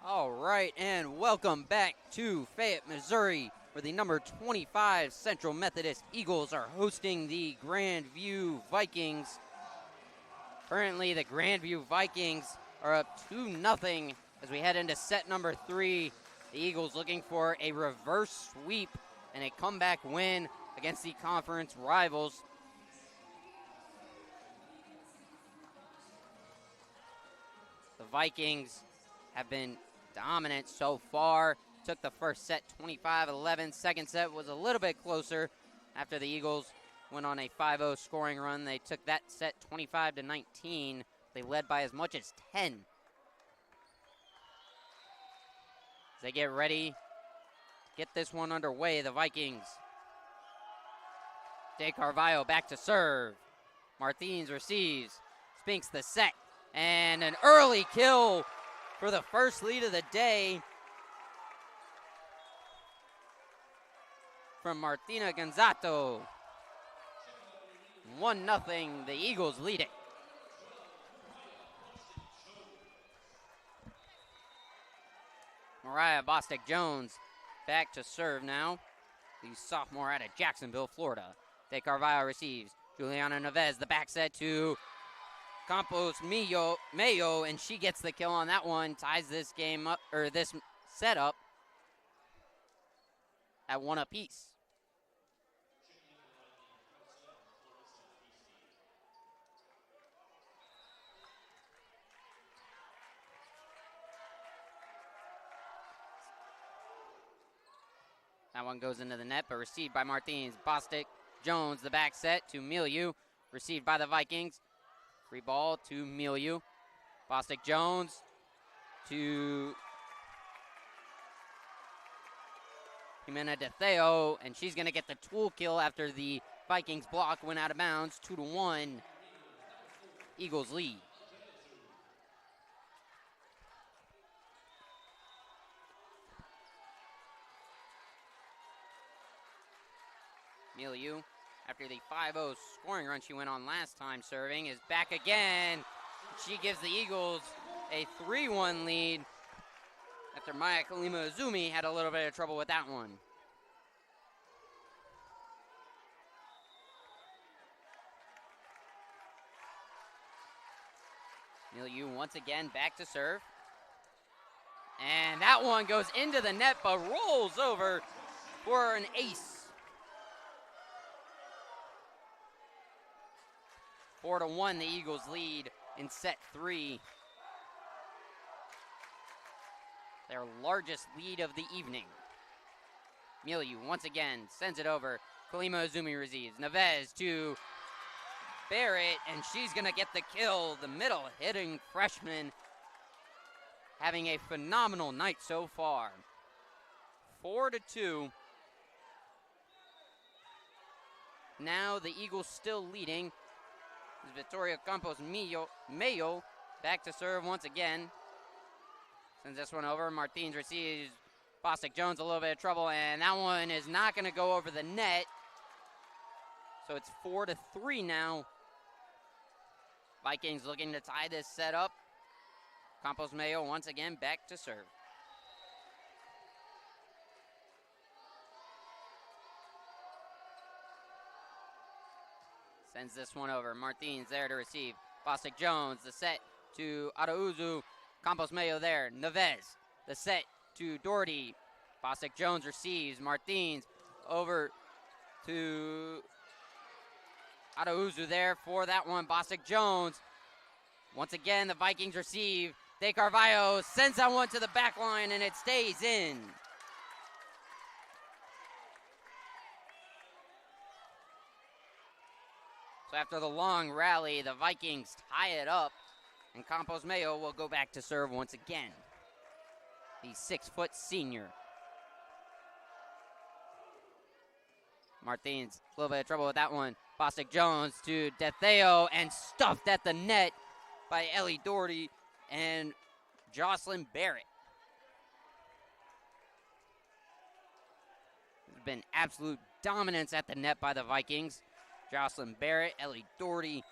All right, and welcome back to Fayette, Missouri, where the number 25 Central Methodist Eagles are hosting the Grandview Vikings. Currently, the Grandview Vikings are up 2-0 as we head into set number 3. The Eagles looking for a reverse sweep and a comeback win against the conference rivals. The Vikings have been dominant so far. Took the first set 25-11. Second set was a little bit closer after the Eagles went on a 5-0 scoring run. They took that set 25-19. They led by as much as 10. As they get ready to get this one underway, the Vikings. De Carvalho back to serve. Martins receives. Spinks the set. And an early kill for the first lead of the day from Martina Gonzato. 1-0, the Eagles lead it. Mariah Bostic-Jones back to serve now. The sophomore out of Jacksonville, Florida. De Carvalho receives. Juliana Neves, the back set to Campos Mayo, and she gets the kill on that one. Ties this game up, or this set up at 1 apiece. That one goes into the net, but received by Martins. Bostic-Jones, the back set to Milieu. Received by the Vikings. Free ball to Milieu. Bostic-Jones to Jimena De Theo, and she's going to get the tool kill after the Vikings block went out of bounds. 2-1. Eagles lead. Milieu, after the 5-0 scoring run she went on last time serving, is back again. She gives the Eagles a 3-1 lead after Maya Kalima Azumi had a little bit of trouble with that one. Milieu once again back to serve. And that one goes into the net but rolls over for an ace. 4-1, the Eagles lead in set 3. Their largest lead of the evening. Milieu once again sends it over. Kalima Azumi receives. Neves to Barrett, and she's going to get the kill. The middle hitting freshman having a phenomenal night so far. 4-2. Now the Eagles still leading. Victoria Campos Mayo back to serve once again. Sends this one over. Martins receives. Bostic-Jones a little bit of trouble, and that one is not going to go over the net. So it's 4-3 now. Vikings looking to tie this set up. Campos Mayo once again back to serve. Sends this one over. Martins there to receive. Bostic-Jones, the set to Arauzu. Campos Mayo there. Neves, the set to Doherty. Bostic-Jones receives. Martins over to Arauzu there for that one. Bostic-Jones. Once again, the Vikings receive. De Carvalho sends that one to the back line, and it stays in. So after the long rally, the Vikings tie it up, and Campos Mayo will go back to serve once again. The 6-foot senior. Martins, a little bit of trouble with that one. Bostic-Jones to De Theo, and stuffed at the net by Ellie Doherty and Jocelyn Barrett. There's been absolute dominance at the net by the Vikings. Jocelyn Barrett, Ellie Doherty,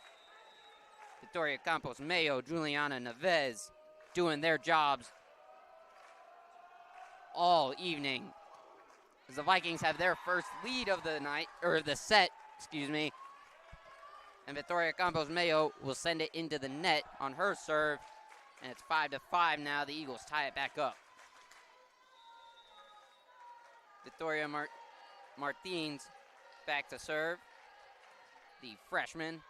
Victoria Campos Mayo, Juliana Neves doing their jobs all evening. As the Vikings have their first lead of the night, or the set, excuse me. And Victoria Campos Mayo will send it into the net on her serve. And it's 5-5 now. The Eagles tie it back up. Victoria Martins back to serve. The freshman.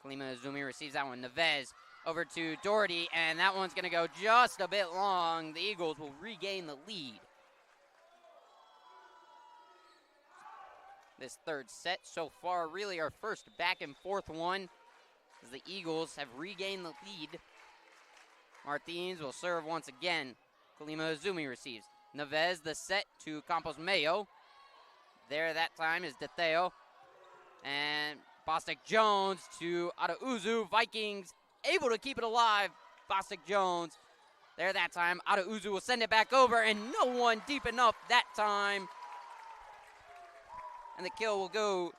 Kalima Azumi receives that one. Neves over to Doherty, and that one's going to go just a bit long. The Eagles will regain the lead. This third set so far, really our first back and forth one, as the Eagles have regained the lead. Martins will serve once again. Kalima Azumi receives. Neves the set to Campos Mayo. There that time is DeTheo. And Bostic Jones to Adauzu. Vikings able to keep it alive. Bostic Jones. There that time. Adauzu will send it back over, and no one deep enough that time. And the kill will go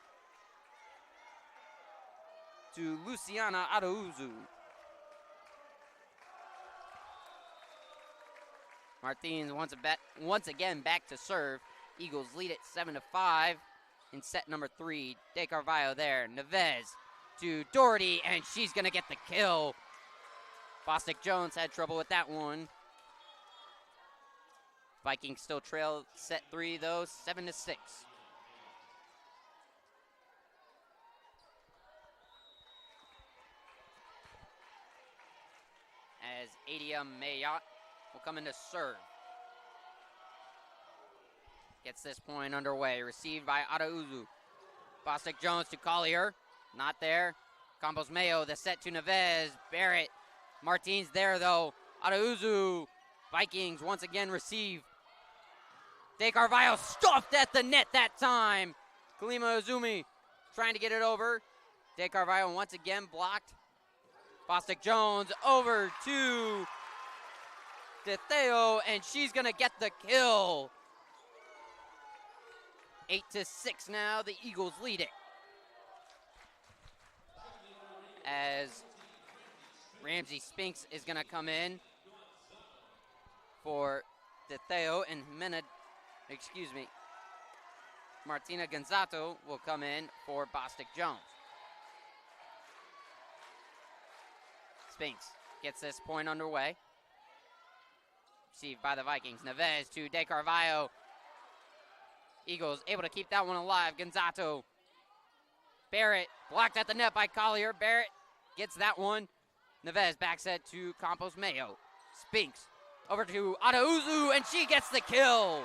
to Luciana Adauzu. Martins once again back to serve. Eagles lead it 7-5 in set number 3. De Carvalho there. Neves to Doherty, and she's going to get the kill. Bostic Jones had trouble with that one. Vikings still trail set 3, though, 7-6. As Adia Mayot will come in to serve. Gets this point underway. Received by Adauzu. Bostic Jones to Collier. Not there. Campos Mayo, the set to Neves. Barrett. Martins there, though. Adauzu. Vikings once again receive. De Carvalho stuffed at the net that time. Kalima Azumi trying to get it over. De Carvalho once again blocked. Bostic Jones over to DeTheo, and she's going to get the kill. 8-6 now, the Eagles lead it. As Ramsey Spinks is going to come in for DeTheo, and Martina Gonzato will come in for Bostic Jones. Spinks gets this point underway. Received by the Vikings. Neves to De Carvalho. Eagles able to keep that one alive. Gonzato. Barrett blocked at the net by Collier. Barrett gets that one. Neves back set to Campos Mayo. Spinks over to Adauzu, and she gets the kill.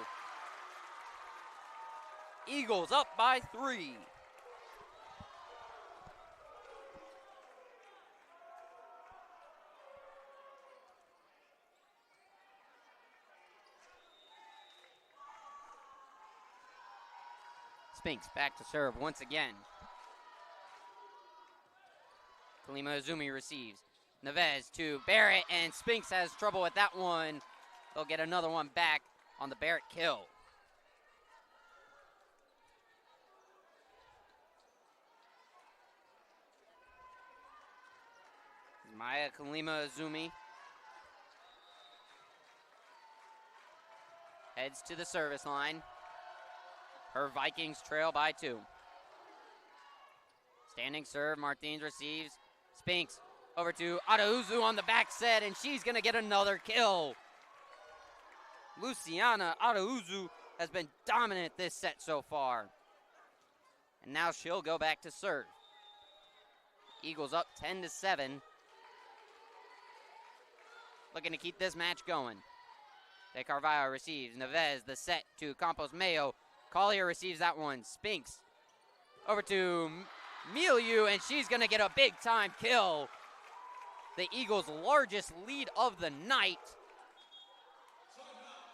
Eagles up by 3. Spinks back to serve once again. Kalima Azumi receives. Neves to Barrett, and Spinks has trouble with that one. They'll get another one back on the Barrett kill. Maya Kalima Azumi heads to the service line. Her Vikings trail by 2. Standing serve, Martins receives. Spinks over to Adauzu on the back set, and she's going to get another kill. Luciana Adauzu has been dominant this set so far. And now she'll go back to serve. Eagles up 10-7. Looking to keep this match going. De Carvalho receives. Neves the set to Campos Mayo. Collier receives that one. Spinks over to Milieu, and she's going to get a big-time kill. The Eagles' largest lead of the night.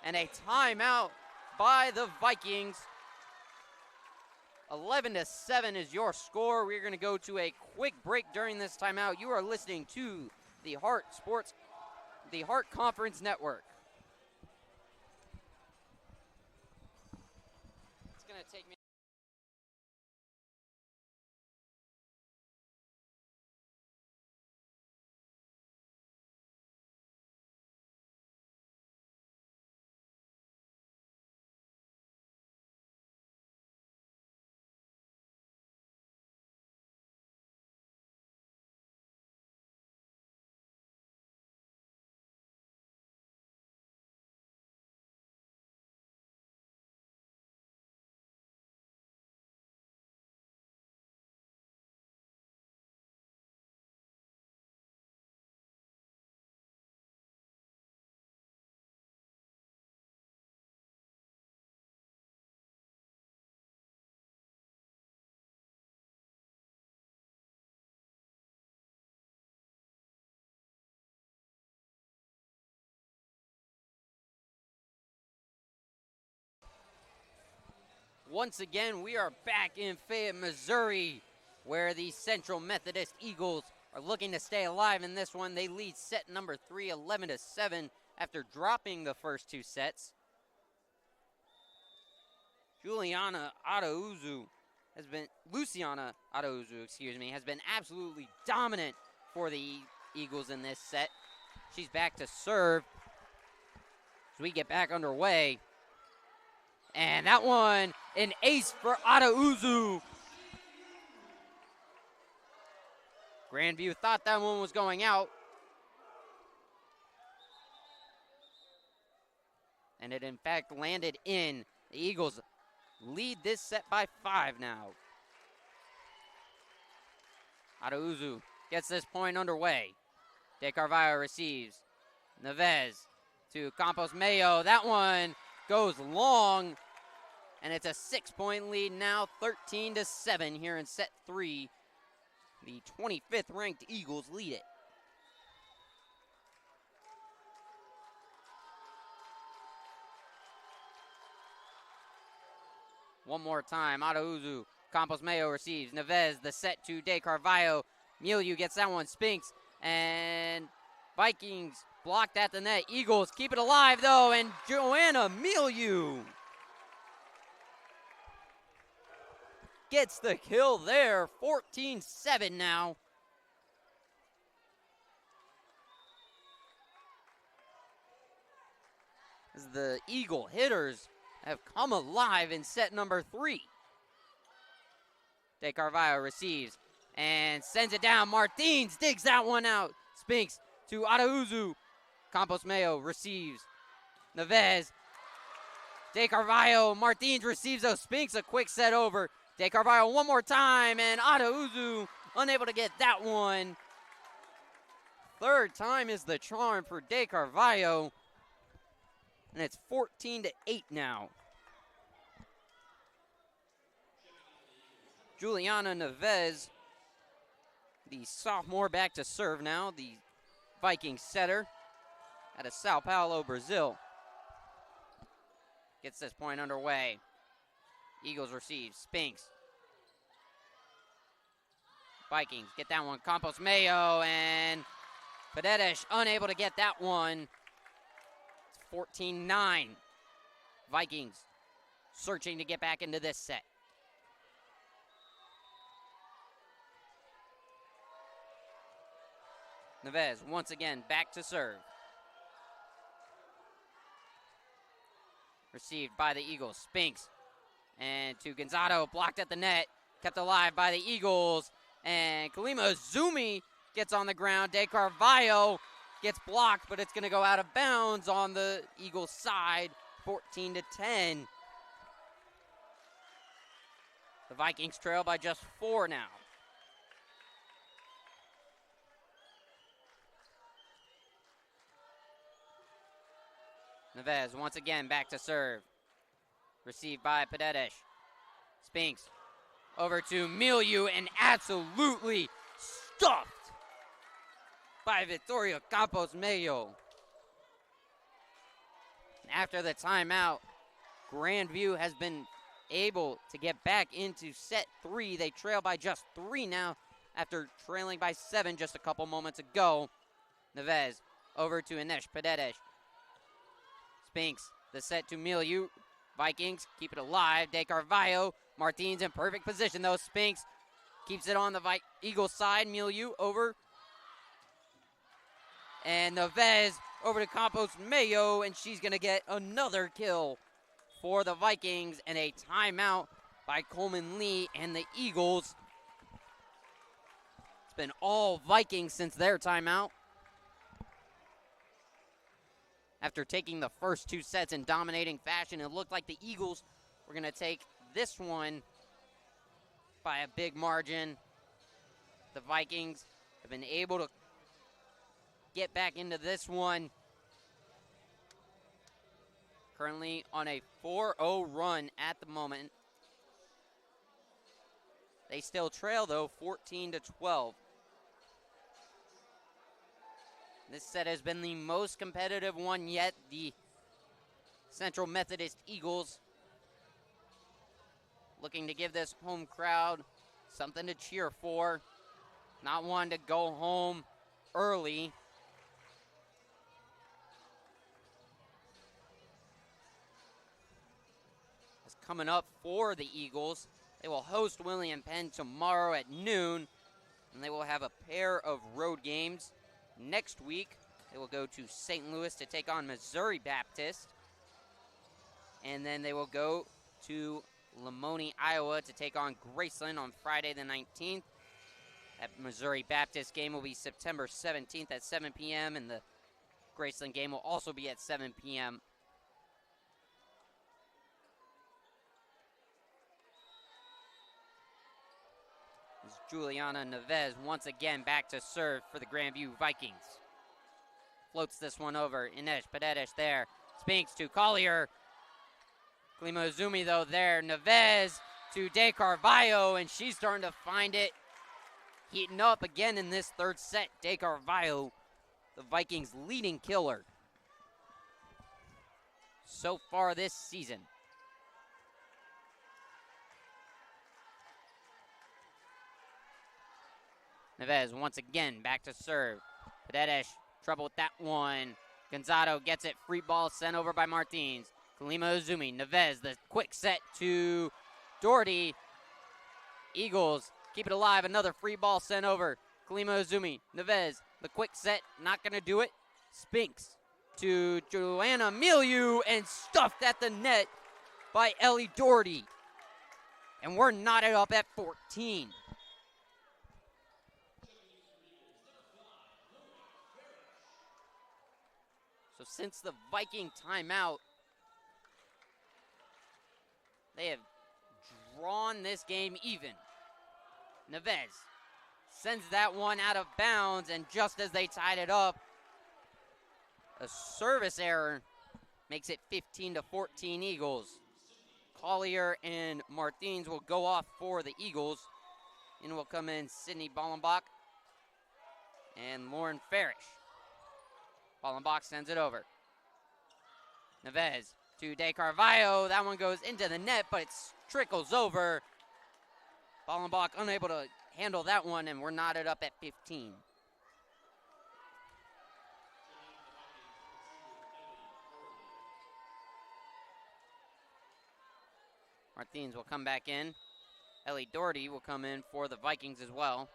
And a timeout by the Vikings. 11-7 is your score. We're going to go to a quick break during this timeout. You are listening to the Hart Conference Network. It's going to take me once again, we are back in Fayette, Missouri, where the Central Methodist Eagles are looking to stay alive in this one. They lead set number 3, 11-7, after dropping the first 2 sets. Luciana Adauzu has been absolutely dominant for the Eagles in this set. She's back to serve as we get back underway. And that one, an ace for Adauzu. Grandview thought that one was going out. And it in fact landed in. The Eagles lead this set by 5 now. Adauzu gets this point underway. De Carvalho receives. Neves to Campos Mayo. That one goes long, and it's a 6-point lead now, 13-7 here in set 3. The 25th ranked Eagles lead it. One more time, Adauzu. Campos Mayo receives. Neves, the set to De Carvalho. Milieu gets that one. Spinks, and Vikings blocked at the net. Eagles keep it alive, though, and Joanna Milieu gets the kill there. 14-7 now. As the Eagle hitters have come alive in set number 3. De Carvalho receives and sends it down. Martins digs that one out. Spinks to Adauzu. Campos Mayo receives. Neves. De Carvalho. Martins receives those. Spinks a quick set over. De Carvalho one more time, and Adauzu unable to get that one. Third time is the charm for De Carvalho. And it's 14-8 now. Juliana Neves, the sophomore, back to serve now. The Viking setter out of Sao Paulo, Brazil. Gets this point underway. Eagles receive. Spinks. Vikings get that one. Campos Mayo, and Padedes unable to get that one. It's 14-9. Vikings searching to get back into this set. Neves once again back to serve. Received by the Eagles. Spinks. And to Gonzato, blocked at the net. Kept alive by the Eagles. And Kalima Azumi gets on the ground. De Carvalho gets blocked, but it's going to go out of bounds on the Eagles side. 14-10. The Vikings trail by just 4 now. Neves once again back to serve. Received by Padedes. Spinks over to Milieu, and absolutely stuffed by Victoria Campos Mayo. After the timeout, Grandview has been able to get back into set 3. They trail by just 3 now after trailing by 7 just a couple moments ago. Neves over to Inesh Padedes. Spinks, the set to Milieu. Vikings keep it alive. De Carvalho. Martins in perfect position, though. Spinks keeps it on the Eagles side. Milieu over. And Neves over to Campos Mayo, and she's going to get another kill for the Vikings, and a timeout by Coleman Lee and the Eagles. It's been all Vikings since their timeout. After taking the first 2 sets in dominating fashion, it looked like the Eagles were going to take this one by a big margin. The Vikings have been able to get back into this one. Currently on a 4-0 run at the moment. They still trail, though, 14-12. This set has been the most competitive one yet. The Central Methodist Eagles looking to give this home crowd something to cheer for. Not one to go home early. It's coming up for the Eagles. They will host William Penn tomorrow at noon, and they will have a pair of road games. Next week, they will go to St. Louis to take on Missouri Baptist, and then they will go to Lamoni, Iowa to take on Graceland on Friday the 19th. That Missouri Baptist game will be September 17th at 7 p.m., and the Graceland game will also be at 7 p.m. Juliana Neves once again back to serve for the Grandview Vikings. Floats this one over. Inesh Padedes there. Spinks to Collier. Klima Izumi though there. Neves to De Carvalho, and she's starting to find it. Heating up again in this third set. De Carvalho, the Vikings' leading killer so far this season. Neves once again back to serve. Padedes, trouble with that one. Gonzalo gets it. Free ball sent over by Martins. Kalima Izumi. Neves, the quick set to Doherty. Eagles keep it alive. Another free ball sent over. Kalima Izumi. Neves, the quick set, not going to do it. Spinks to Joanna Milieu and stuffed at the net by Ellie Doherty. And we're knotted up at 14. So since the Viking timeout, they have drawn this game even. Neves sends that one out of bounds, and just as they tied it up, a service error makes it 15-14 Eagles. Collier and Martins will go off for the Eagles. In will come in Sydney Ballenbach and Lauren Farish. Ballenbach sends it over. Neves to De Carvalho. That one goes into the net, but it trickles over. Ballenbach unable to handle that one, and we're knotted up at 15. Martins will come back in. Ellie Doherty will come in for the Vikings as well.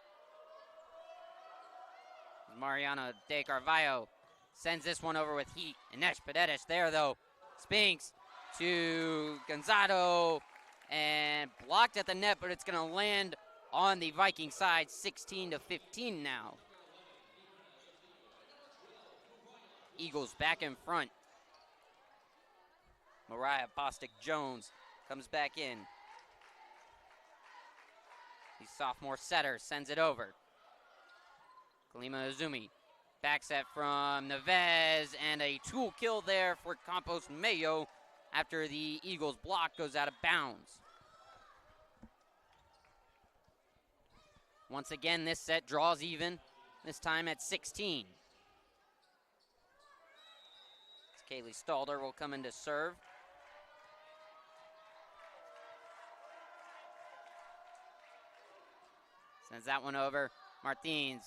Mariana De Carvalho sends this one over with heat. Inesh Padedes there, though. Spinks to Gonzalo and blocked at the net, but it's going to land on the Viking side, 16-15 now. Eagles back in front. Mariah Bostic-Jones comes back in. The sophomore setter sends it over. Kalima Izumi. Back set from Neves, and a tool kill there for Campos Mayo after the Eagles block goes out of bounds. Once again, this set draws even, this time at 16. Kaylee Stalder will come in to serve. Sends that one over. Martins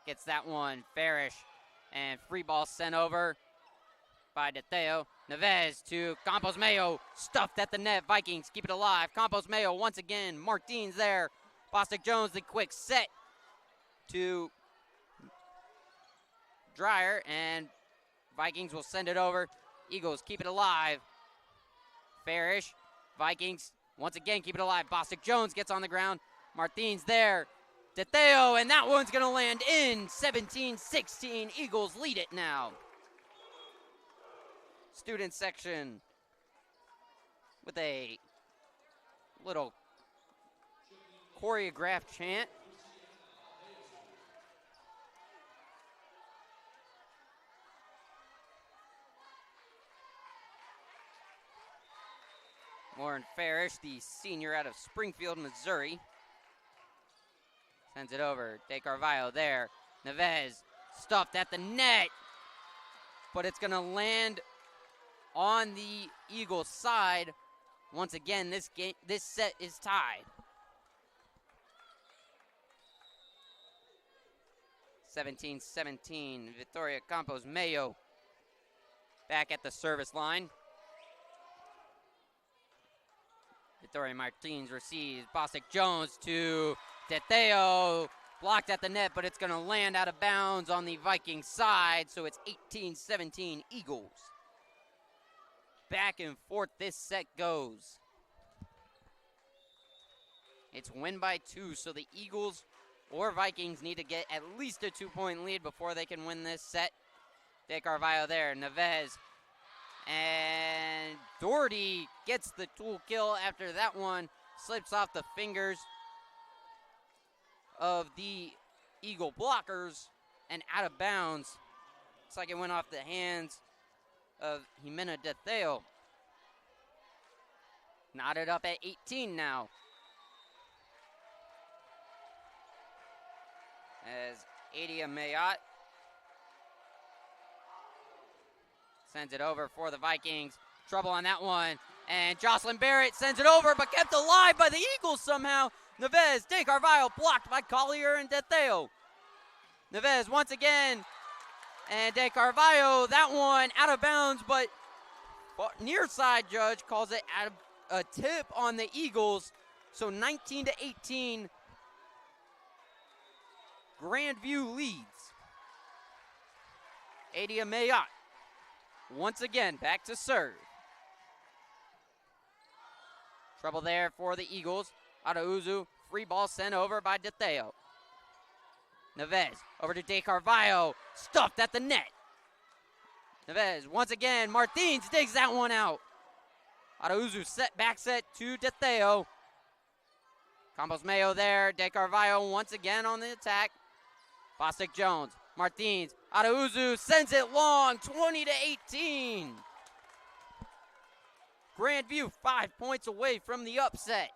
gets that one. Farish, and free ball sent over by DeTeo. Neves to Campos Mayo. Stuffed at the net. Vikings keep it alive. Campos Mayo once again. Martins there. Bostic-Jones, the quick set to Dreyer, and Vikings will send it over. Eagles keep it alive. Farish. Vikings once again keep it alive. Bostic-Jones gets on the ground. Martins there. DeTeo, and that one's going to land in. 17-16. Eagles lead it now. Student section with a little choreographed chant. Lauren Farish, the senior out of Springfield, Missouri, sends it over. De Carvalho there. Neves stuffed at the net, but it's going to land on the Eagles side. Once again, this set is tied. 17-17, Victoria Campos Mayo back at the service line. Victoria Martins receives. Bostic Jones to Teteo. Blocked at the net, but it's going to land out of bounds on the Viking side, so it's 18-17 Eagles. Back and forth this set goes. It's win by 2, so the Eagles or Vikings need to get at least a 2-point lead before they can win this set. De Carvalho there, Neves. And Doherty gets the tool kill after that one. Slips off the fingers of the Eagle blockers and out of bounds. Looks like it went off the hands of Jimena De Theo. Knotted up at 18 now. As Adia Mayat sends it over for the Vikings. Trouble on that one. And Jocelyn Barrett sends it over, but kept alive by the Eagles somehow. Neves, De Carvalho blocked by Collier and De Theo. Neves once again. And De Carvalho, that one out of bounds, but near side judge calls it out of a tip on the Eagles. So 19-18. Grandview leads. Adia Mayat once again back to serve. Trouble there for the Eagles. Arauzu, free ball sent over by De Theo. Neves over to De Carvalho, stuffed at the net. Neves once again, Martins digs that one out. Arauzu back set to De Theo. Campos Mayo there, De Carvalho once again on the attack. Bostic Jones, Martins, Arauzu sends it long, 20-18. Grandview 5 points away from the upset.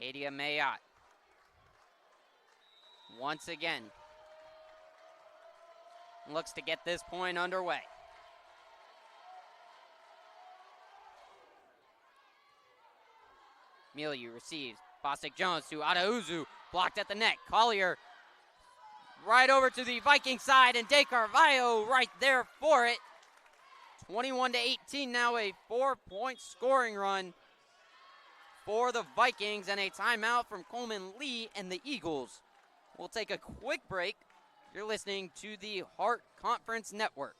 Adia Mayat once again looks to get this point underway. Milieu receives. Bostic Jones to Arauzu, blocked at the net. Collier right over to the Viking side, and De Carvalho right there for it. 21-18 now, a 4-point scoring run for the Vikings, and a timeout from Coleman Lee and the Eagles. We'll take a quick break. You're listening to the Hart Conference Network.